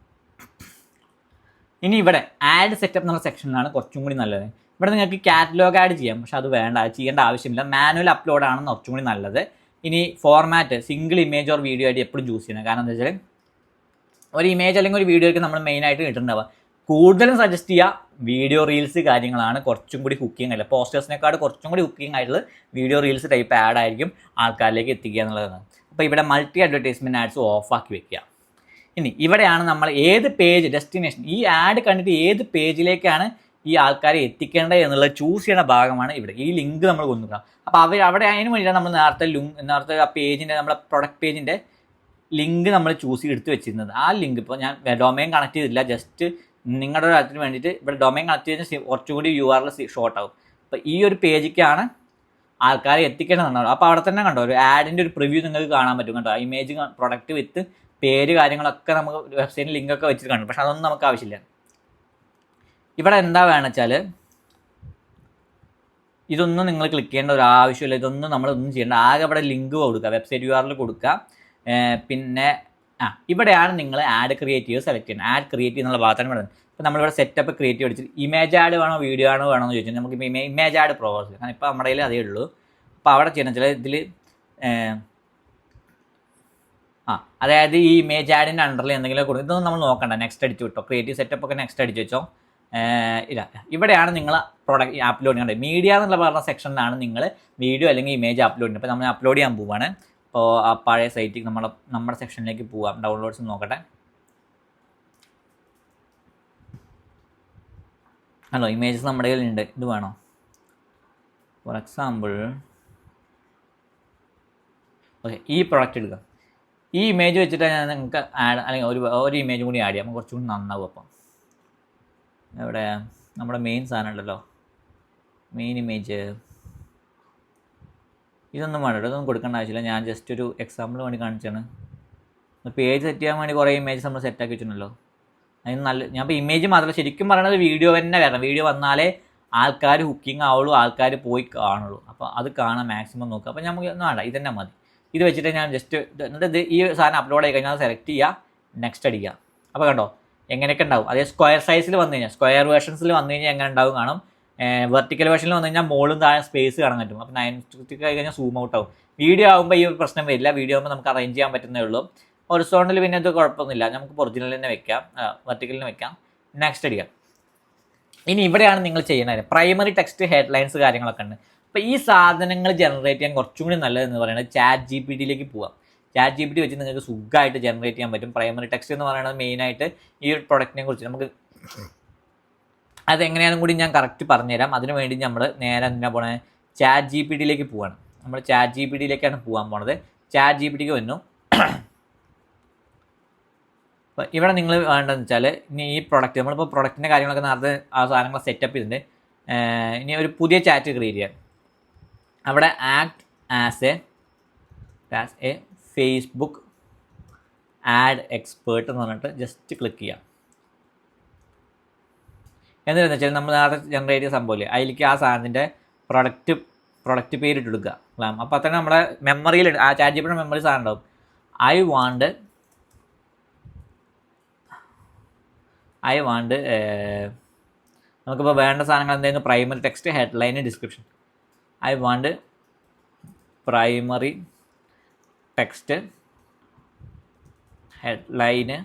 ഇനി ഇവിടെ ആഡ് സെറ്റപ്പ് എന്നുള്ള സെക്ഷനിലാണ് കുറച്ചും കൂടി നല്ലത്. ഇവിടെ നിങ്ങൾക്ക് കാറ്റലോഗ് ആഡ് ചെയ്യാം, പക്ഷെ അത് വേണ്ട, അത് ചെയ്യേണ്ട ആവശ്യമില്ല. മാനുവൽ അപ്ലോഡ് ആണെന്ന് കുറച്ചും കൂടി നല്ലത്. ഇനി format single image or video ആയിട്ട് എപ്പോഴും ചൂസ് ചെയ്യണം. കാരണം എന്താ വെച്ചാൽ ഒരു ഇമേജ് അല്ലെങ്കിൽ ഒരു വീഡിയോയ്ക്ക് നമ്മൾ മെയിനായിട്ട് കിട്ടുന്നുണ്ടാവുക, കൂടുതലും സജസ്റ്റ് ചെയ്യുക വീഡിയോ റീൽസ് കാര്യങ്ങളാണ് കുറച്ചും കൂടി കുക്കിംഗ് അല്ല, പോസ്റ്റേഴ്സിനെക്കാട് കുറച്ചും കൂടി കുക്കിംഗ് ആയിട്ടുള്ളത് വീഡിയോ റീൽസ് ടൈപ്പ് ആഡ് ആയിരിക്കും ആൾക്കാരിലേക്ക് എത്തിക്കുക എന്നുള്ളതാണ്. അപ്പോൾ ഇവിടെ മൾട്ടി അഡ്വർടൈസ്മെൻറ്റ് ആഡ്സ് ഓഫാക്കി വെക്കുക. ഇനി ഇവിടെയാണ് നമ്മൾ ഏത് പേജ് ഡെസ്റ്റിനേഷൻ, ഈ ആഡ് കണ്ടിട്ട് ഏത് പേജിലേക്കാണ് ഈ ആൾക്കാരെ എത്തിക്കേണ്ടത് എന്നുള്ളത് ചൂസ് ചെയ്യുന്ന ഭാഗമാണ് ഇവിടെ. ഈ ലിങ്ക് നമ്മൾ കൊണ്ടുവരിക. അപ്പോൾ അവിടെ അതിന് വേണ്ടിയിട്ടാണ് നമ്മൾ നേരത്തെ ആ പേജിൻ്റെ, നമ്മുടെ പ്രൊഡക്റ്റ് പേജിൻ്റെ ലിങ്ക് നമ്മൾ ചൂസ് ചെയ്ത് എടുത്ത് വെച്ചിരുന്നത്. ആ ലിങ്ക് ഇപ്പോൾ ഞാൻ ഡൊമൈൻ കണക്ട് ചെയ്തില്ല, ജസ്റ്റ് നിങ്ങളുടെ കാര്യത്തിന് വേണ്ടിയിട്ട് ഇവിടെ ഡൊമൈൻ കണക്ട് ചെയ്താൽ കുറച്ചുകൂടി URL ഷോർട്ട് ആവും. അപ്പോൾ ഈ ഒരു പേജിലേക്കാണ് ആൾക്കാരെ എത്തിക്കേണ്ടതുണ്ടാവും. അപ്പോൾ അവിടെ തന്നെ കണ്ടോ ഒരു ആഡിൻ്റെ ഒരു പ്രിവ്യൂ നിങ്ങൾക്ക് കാണാൻ പറ്റും കേട്ടോ. ഇമേജ്, പ്രൊഡക്റ്റ് വിത്ത് പേര് കാര്യങ്ങളൊക്കെ നമുക്ക് വെബ്സൈറ്റിൽ ലിങ്കൊക്കെ വെച്ചിട്ട് കാണും, പക്ഷെ അതൊന്നും നമുക്ക് ആവശ്യമില്ല. ഇവിടെ എന്താ വേണമെന്ന് വെച്ചാൽ ഇതൊന്നും നിങ്ങൾ ക്ലിക്ക് ചെയ്യേണ്ട ഒരു ആവശ്യമില്ല, ഇതൊന്നും നമ്മളൊന്നും ചെയ്യേണ്ട. ആകെ ഇവിടെ ലിങ്ക് കൊടുക്കുക, വെബ്സൈറ്റ് URL കൊടുക്കുക. പിന്നെ ഇവിടെയാണ് നിങ്ങൾ ആഡ് ക്രിയേറ്റീവ് സെലക്ട് ചെയ്യുന്നത്. ആഡ് ക്രിയേറ്റ് എന്നുള്ള ഭാഗത്താണ് പറയുന്നത്. ഇപ്പോൾ നമ്മളിവിടെ സെറ്റപ്പ് ക്രിയേറ്റീവ് അടിച്ചിട്ട് ഇമേജ് ആഡ് വേണോ വീഡിയോ ആണോ വേണമെന്ന് ചോദിച്ചാൽ നമുക്ക് ഇമേജ് ആഡ് പ്രൊവൈഡ് ചെയ്യാം. കാരണം ഇപ്പോൾ നമ്മുടെ കയ്യിൽ അതേ ഉള്ളൂ. അപ്പോൾ അവിടെ ചെയ്യണം വെച്ചാൽ ഇതിൽ അതായത് ഈ ഇമേജ് ആഡിൻ്റെ അണ്ടറിൽ എന്തെങ്കിലും കൊടുക്കും, ഇതൊന്നും നമ്മൾ നോക്കണ്ട, നെക്സ്റ്റ് അടിച്ച് വിട്ടോ. ക്രിയേറ്റീവ് സെറ്റപ്പ് ഒക്കെ നെക്സ്റ്റ് അടിച്ച് വെച്ചോ. ഇല്ല, ഇവിടെയാണ് നിങ്ങൾ പ്രൊഡക്റ്റ് അപ്ലോഡ് ചെയ്യേണ്ടത്. മീഡിയ എന്നുള്ള പറഞ്ഞ സെക്ഷനിലാണ് നിങ്ങൾ വീഡിയോ അല്ലെങ്കിൽ ഇമേജ് അപ്ലോഡ് ചെയ്യുന്നത്. അപ്പോൾ നമ്മൾ അപ്ലോഡ് ചെയ്യാൻ പോവുകയാണ്. അപ്പോൾ ആ പഴയ സൈറ്റിൽ നമ്മുടെ സെക്ഷനിലേക്ക് പോവാം. ഡൗൺലോഡ്സ് നോക്കട്ടെ. ഹലോ, ഇമേജസ് നമ്മുടെ കയ്യിലുണ്ട്. ഇത് വേണോ? ഫോർ എക്സാമ്പിൾ ഓക്കെ, ഈ പ്രൊഡക്റ്റ് എടുക്കുക. ഈ ഇമേജ് വെച്ചിട്ട് ഞാൻ നിങ്ങൾക്ക് ആഡ് അല്ലെങ്കിൽ ഒരു ഇമേജ് കൂടി ആഡ് ചെയ്യാം, കുറച്ചും കൂടി നന്നാവും. അപ്പം ഇവിടെ നമ്മുടെ മെയിൻ സാധനം ഉണ്ടല്ലോ, മെയിൻ ഇമേജ്, ഇതൊന്നും വേണ്ട, ഇതൊന്നും കൊടുക്കേണ്ട ആവശ്യമില്ല. ഞാൻ ജസ്റ്റ് ഒരു എക്സാമ്പിൾ വേണ്ടി കാണിച്ചാണ്. പേജ് സെറ്റ് ചെയ്യാൻ വേണ്ടി കുറേ ഇമേജ് നമ്മൾ സെറ്റാക്കി വെച്ചിട്ടുണ്ടല്ലോ. അതിന് നല്ല, ഞാൻ ഇപ്പോൾ ഇമേജ് മാത്രമല്ല ശരിക്കും പറയണത് വീഡിയോ തന്നെ വരണം. വീഡിയോ വന്നാലേ ആൾക്കാർ ഹുക്കിംഗ് ആവുള്ളൂ, ആൾക്കാർ പോയി കാണുള്ളൂ. അപ്പോൾ അത് കാണാൻ മാക്സിമം നോക്കുക. അപ്പോൾ നമുക്ക് ഒന്നും വേണ്ട, ഇത് തന്നെ മതി. ഇത് വെച്ചിട്ട് ഞാൻ ജസ്റ്റ് എന്നിട്ട് ഈ സാധനം അപ്ലോഡ് ആയി കഴിഞ്ഞാൽ സെലക്ട് ചെയ്യുക, നെക്സ്റ്റ് അടിക്കുക. അപ്പോൾ കണ്ടോ എങ്ങനെയൊക്കെ ഉണ്ടാവും. അതേ സ്ക്വയർ സൈസിൽ വന്നു കഴിഞ്ഞാൽ, സ്ക്വയർ വേർഷൻസിൽ വന്നു കഴിഞ്ഞാൽ എങ്ങനെ ഉണ്ടാവും കാണും. വെർട്ടിക്കൽ വേർഷനിൽ വന്നു കഴിഞ്ഞാൽ മുകളിലും താഴെ സ്പേസ് കാണാൻ പറ്റും. അപ്പോൾ 960 ആയി കഴിഞ്ഞാൽ സൂം ഔട്ട് ആവും. വീഡിയോ ആകുമ്പോൾ ഈ പ്രശ്നം വരില്ല. വീഡിയോ ആകുമ്പോൾ നമുക്ക് അറേഞ്ച് ചെയ്യാൻ പറ്റുന്നേ ഉള്ളൂ. ഹൊറിസോണ്ടൽ പിന്നെ ഇത് കുഴപ്പമൊന്നുമില്ല, നമുക്ക് ഒറിജിനൽ തന്നെ വെക്കാം, വെർട്ടിക്കലിന് വെക്കാം, നെക്സ്റ്റ് അടിക്കാം. ഇനി ഇവിടെയാണ് നിങ്ങൾ ചെയ്യുന്നത് പ്രൈമറി ടെക്സ്റ്റ് ഹെഡ്ലൈൻസ് കാര്യങ്ങളൊക്കെ ഉണ്ട്. അപ്പോൾ ഈ സാധനങ്ങൾ ജനറേറ്റ് ചെയ്യാൻ കുറച്ചും കൂടി നല്ലതെന്ന് പറയുന്നത് ചാറ്റ് GPT പോവാം. ചാറ്റ് GPT വെച്ച് നിങ്ങൾക്ക് സുഖമായിട്ട് ജനറേറ്റ് ചെയ്യാൻ പറ്റും. പ്രൈമറി ടെക്സ്റ്റ് എന്ന് പറയുന്നത് മെയിനായിട്ട് ഈ ഒരു പ്രൊഡക്റ്റിനെ കുറിച്ച് നമുക്ക് അതെങ്ങനെയാണെന്നും കൂടി ഞാൻ കറക്റ്റ് പറഞ്ഞുതരാം. അതിന് വേണ്ടി നമ്മൾ നേരെ എന്തിനാ പോണേ, ചാറ്റ് GPT പോവാണ്. നമ്മൾ ചാറ്റ് GPT പോകാൻ പോണത്. ചാറ്റ് GPT വന്നു. അപ്പോൾ ഇവിടെ നിങ്ങൾ വേണ്ടതെന്ന് വെച്ചാൽ ഇനി ഈ പ്രൊഡക്റ്റ്, നമ്മളിപ്പോൾ പ്രൊഡക്റ്റിൻ്റെ കാര്യങ്ങളൊക്കെ നേരത്തെ ആ സാധനങ്ങൾ സെറ്റപ്പ് ചെയ്തിട്ടുണ്ട്. ഇനി ഒരു പുതിയ ചാറ്റ് ക്രിയേറ്റ് ചെയ്യാൻ, അവിടെ act as A Facebook add expert എന്ന് പറഞ്ഞിട്ട് ജസ്റ്റ് ക്ലിക്ക് ചെയ്യാം. എന്താണെന്ന് വെച്ചാൽ നമ്മൾ നേരത്തെ ജനറേറ്റ് ചെയ്ത സംഭവമില്ലേ, അതിലേക്ക് ആ സാധനത്തിൻ്റെ പ്രൊഡക്റ്റ് പേരിട്ട് എടുക്കുക. അപ്പോൾ അത്ര നമ്മുടെ മെമ്മറിയിൽ ആ ചാറ്റ് ജിപിയുടെ മെമ്മറി സാധനം ഉണ്ടാവും. ഐ വാണ്ട് നമുക്കിപ്പോൾ വേണ്ട സാധനങ്ങൾ എന്തായിരുന്നു, primary text, headline, description. I want primary text, headline,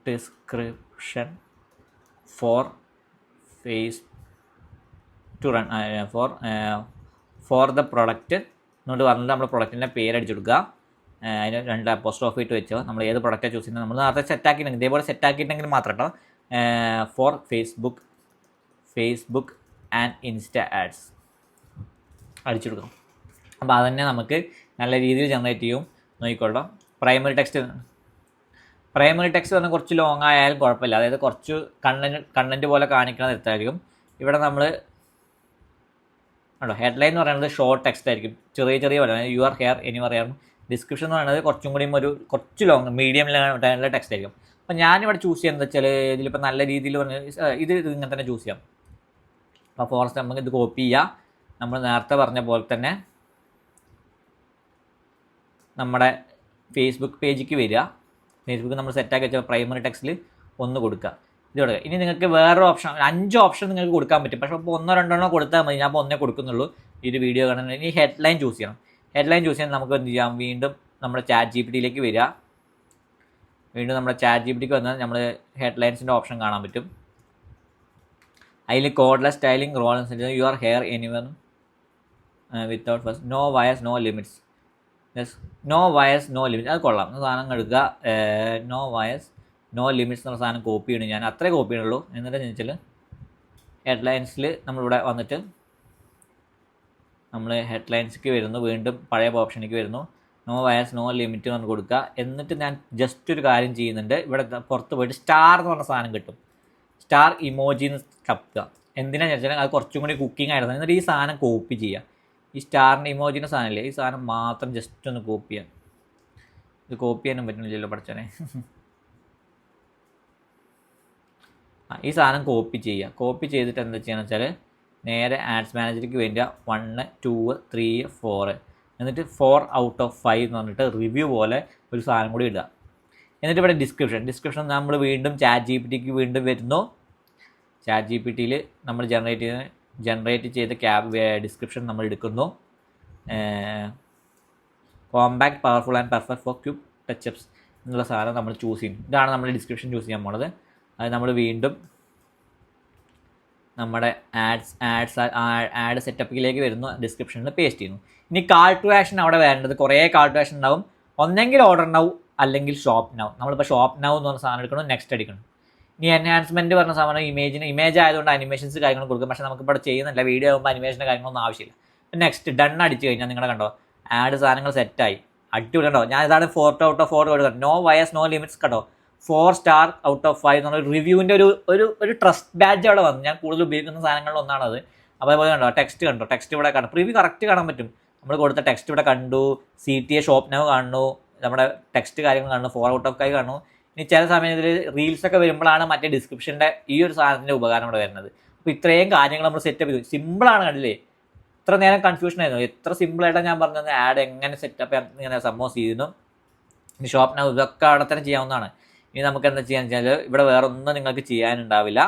description for face to run for the product എന്നുകൊണ്ട് പറഞ്ഞിട്ട് നമ്മൾ പ്രൊഡക്റ്റിൻ്റെ പേരടിച്ചു കൊടുക്കുക. അതിന് 2 അപ്പോസ്ട്രോഫി ഇട്ട് വെച്ചോ. നമ്മൾ ഏത് പ്രൊഡക്റ്റാണ് ചൂസ് ചെയ്യുന്നത് നമ്മൾ നേരത്തെ സെറ്റാക്കിയിട്ടുണ്ടെങ്കിൽ ഇതേപോലെ സെറ്റാക്കിയിട്ടുണ്ടെങ്കിൽ മാത്രം കേട്ടോ. For Facebook and Insta ads അടിച്ചു കൊടുക്കും. അപ്പോൾ അതന്നെ നമുക്ക് നല്ല രീതിയിൽ ജനറേറ്റ് ചെയ്യും. നോക്കിക്കൊള്ളാം. പ്രൈമറി ടെക്സ്റ്റ് പറഞ്ഞാൽ കുറച്ച് ലോങ് ആയാലും കുഴപ്പമില്ല. അതായത് കുറച്ച് കണ്ടൻറ്റ് പോലെ കാണിക്കുന്ന തരത്തായിരിക്കും. ഇവിടെ നമ്മൾ ഉണ്ടോ, ഹെഡ്ലൈൻ എന്ന് പറയുന്നത് ഷോർട്ട് ടെക്സ്റ്റ് ആയിരിക്കും, ചെറിയ പോലെ, your hair anywhere hair. Description എന്ന് പറയുന്നത് കുറച്ചും കൂടിയും കുറച്ച് ലോങ് മീഡിയം ടൈമിലുള്ള ടെക്സ്റ്റ് ആയിരിക്കും. അപ്പോൾ ഞാനിവിടെ ചൂസ് ചെയ്യുന്നത് വെച്ചാൽ ഇതിലിപ്പോൾ നല്ല രീതിയിൽ പറഞ്ഞ് ഇത് ഇങ്ങനെ തന്നെ ചൂസ് ചെയ്യാം. അപ്പോൾ ഫോറസ്റ്റ് നമുക്ക് ഇത് കോപ്പി ചെയ്യാം. നമ്മൾ നേരത്തെ പറഞ്ഞ പോലെ തന്നെ നമ്മുടെ ഫേസ്ബുക്ക് പേജിലേക്ക് വരിക. ഫേസ്ബുക്ക് നമ്മൾ സെറ്റാക്കി വെച്ചാൽ പ്രൈമറി ടെക്സ്റ്റിൽ 1 കൊടുക്കുക. ഇത് കൊടുക്കുക. ഇനി നിങ്ങൾക്ക് വേറൊരു ഓപ്ഷൻ, 5 ഓപ്ഷൻ നിങ്ങൾക്ക് കൊടുക്കാൻ പറ്റും. പക്ഷേ ഇപ്പോൾ 1-2 കൊടുത്താൽ മതി. ഞാൻ ഇപ്പോൾ 1 കൊടുക്കുന്നുള്ളൂ ഈ ഒരു വീഡിയോ കാണാൻ. ഇനി ഹെഡ്ലൈൻ ചൂസ് ചെയ്യണം. ഹെഡ്ലൈൻ ചൂസ് ചെയ്യാൻ നമുക്ക് എന്ത് ചെയ്യാം, വീണ്ടും നമ്മുടെ ചാറ്റ് ജിപിടിയിലേക്ക് വരിക. വീണ്ടും നമ്മുടെ ചാറ്റ് ജിപിടിക്ക് വന്നാൽ നമ്മൾ ഹെഡ്ലൈൻസിൻ്റെ ഓപ്ഷൻ കാണാൻ പറ്റും. അതിൽ cordless styling, roll your hair anywhere without fuss, no wires no limits. No wires no limits, അത് കൊള്ളാം. സാധനം എടുക്കുക. നോ വയസ് നോ ലിമിറ്റ്സ് എന്നുള്ള സാധനം കോപ്പി ചെയ്യണം. ഞാൻ അത്രേ കോപ്പി ചെയ്യണുള്ളൂ. എന്നിട്ട് വെച്ചാൽ ഹെഡ്ലൈൻസിൽ നമ്മളിവിടെ വന്നിട്ട് നമ്മൾ ഹെഡ്ലൈൻസിലേക്ക് വരുന്നു. വീണ്ടും പഴയ ഓപ്ഷനിലേക്ക് വരുന്നു. നോ വയസ് നോ ലിമിറ്റ് എന്ന് കൊടുക്കുക. എന്നിട്ട് ഞാൻ ജസ്റ്റ് ഒരു കാര്യം ചെയ്യുന്നുണ്ട്. ഇവിടെ പുറത്ത് പോയിട്ട് സ്റ്റാർ എന്ന് പറഞ്ഞ സാധനം കിട്ടും. സ്റ്റാർ ഇമോജിന്ന് തപ്പുക. എന്തിനാണെന്ന് വെച്ചാൽ അത് കുറച്ചും കൂടി കുക്കിംഗ് ആയിരുന്നു. എന്നിട്ട് ഈ സാധനം കോപ്പി ചെയ്യുക. ഈ സ്റ്റാറിൻ്റെ ഇമോജിൻ്റെ സാധനമില്ലേ, ഈ സാധനം മാത്രം ജസ്റ്റ് ഒന്ന് കോപ്പി ചെയ്യാം. ഇത് കോപ്പി ചെയ്യാനും പറ്റുന്നില്ലല്ലോ പഠിച്ചോനെ. ഈ സാധനം കോപ്പി ചെയ്യുക. കോപ്പി ചെയ്തിട്ട് എന്താ ചെയ്യുകയെന്ന് വെച്ചാൽ നേരെ ആഡ്സ് മാനേജർക്ക് വേണ്ടിയ 1, 2, 3, 4 എന്നിട്ട് 4 ഔട്ട് ഓഫ് 5 എന്ന് പറഞ്ഞിട്ട് റിവ്യൂ പോലെ ഒരു സാധനം കൂടി ഇടുക. എന്നിട്ട് ഇവിടെ ഡിസ്ക്രിപ്ഷൻ നമ്മൾ വീണ്ടും ചാറ്റ് ജിപിടിക്ക് വീണ്ടും വരുന്നു. ചാറ്റ് ജിപിടിയിൽ നമ്മൾ ജനറേറ്റ് ചെയ്ത ഡിസ്ക്രിപ്ഷൻ നമ്മൾ എടുക്കുന്നു. Compact, powerful and perfect for cube touchups എന്നുള്ള സാധനം നമ്മൾ ചൂസ് ചെയ്യും. ഇതാണ് നമ്മൾ ഡിസ്ക്രിപ്ഷൻ ചൂസ് ചെയ്യാൻ പോണത്. അത് നമ്മൾ വീണ്ടും നമ്മുടെ ആഡ് സെറ്റപ്പിലേക്ക് വരുന്നു. ഡിസ്ക്രിപ്ഷനിൽ പേസ്റ്റ് ചെയ്യുന്നു. ഇനി കാൾ ടു ആക്ഷൻ അവിടെ വരേണ്ടത് കുറേ കാൾ ടു ആക്ഷൻ ഉണ്ടാവും. ഒന്നെങ്കിൽ ഓർഡർ നൗ അല്ലെങ്കിൽ ഷോപ്പ് നൗ. നമ്മളിപ്പോൾ ഷോപ്പ് നൗ എന്ന് പറഞ്ഞ സാധനം എടുക്കണം, നെക്സ്റ്റ് അടിക്കണം. ഇനി എൻഹാൻസ്മെൻറ്റ് പറഞ്ഞ സാധനം ഇമേജ് ആയതുകൊണ്ട് അനിമേഷൻസ് കാര്യങ്ങൾ കൊടുക്കും. പക്ഷേ നമുക്കിവിടെ ചെയ്യുന്നില്ല, വീഡിയോ ആകുമ്പോൾ അനിമേഷൻ്റെ കാര്യങ്ങളൊന്നും ആവശ്യമില്ല. നെക്സ്റ്റ് ഡൺ അടിച്ച് കഴിഞ്ഞാൽ നിങ്ങളെ കണ്ടോ ആഡ് സാധനങ്ങൾ സെറ്റായി. അടിപൊളി കണ്ടോ. ഞാൻ ഇതാണ് 4 ഔട്ട് ഓഫ് 4 കൊടുക്കുന്നത്. നോ വയസ് നോ ലിമിറ്റ്സ് കേട്ടോ. 4 സ്റ്റാർ ഔട്ട് ഓഫ് 5 എന്നുള്ള റിവ്യൂവിൻ്റെ ഒരു ട്രസ്റ്റ് ബാഡ്ജ് അവിടെ വന്നു. ഞാൻ കൂടുതൽ ഉപയോഗിക്കുന്ന സാധനങ്ങളിൽ ഒന്നാണത്. അതേപോലെ കണ്ടോ ടെക്സ്റ്റ് ഇവിടെ കാണും. പ്രിവ്യൂ കറക്റ്റ് കാണാൻ പറ്റും. നമ്മൾ കൊടുത്ത ടെക്സ്റ്റ് ഇവിടെ കണ്ടു. CTA ഷോപ്പ് നൗ കാണുന്നു. നമ്മുടെ ടെക്സ്റ്റ് കാര്യങ്ങൾ കാണുന്നു. 4 ഔട്ട് ഓഫ് 5 കാണുന്നു. ഇനി ചില സമയത്തിൽ റീൽസൊക്കെ വരുമ്പോഴാണ് മറ്റേ ഡിസ്ക്രിപ്ഷൻ്റെ ഈ ഒരു സാധനത്തിൻ്റെ ഉപകാരം ഇവിടെ വരുന്നത്. അപ്പോൾ ഇത്രയും കാര്യങ്ങൾ നമ്മൾ സെറ്റപ്പ് ചെയ്തു. സിമ്പിളാണ് കണ്ടില്ലേ. ഇത്ര നേരം കൺഫ്യൂഷൻ ആയിരുന്നു. എത്ര സിമ്പിളായിട്ടാണ് ഞാൻ പറഞ്ഞത് ആഡ് എങ്ങനെ സെറ്റപ്പ് ഇങ്ങനെ സംഭവം ചെയ്യുന്നു. ഇനി ഷോപ്പ് നൗ ഇതൊക്കെ അവിടെ തന്നെ ചെയ്യാവുന്നതാണ്. ഇനി നമുക്ക് എന്താ ചെയ്യാന്ന് വെച്ചാൽ ഇവിടെ വേറെ ഒന്നും നിങ്ങൾക്ക് ചെയ്യാനുണ്ടാവില്ല.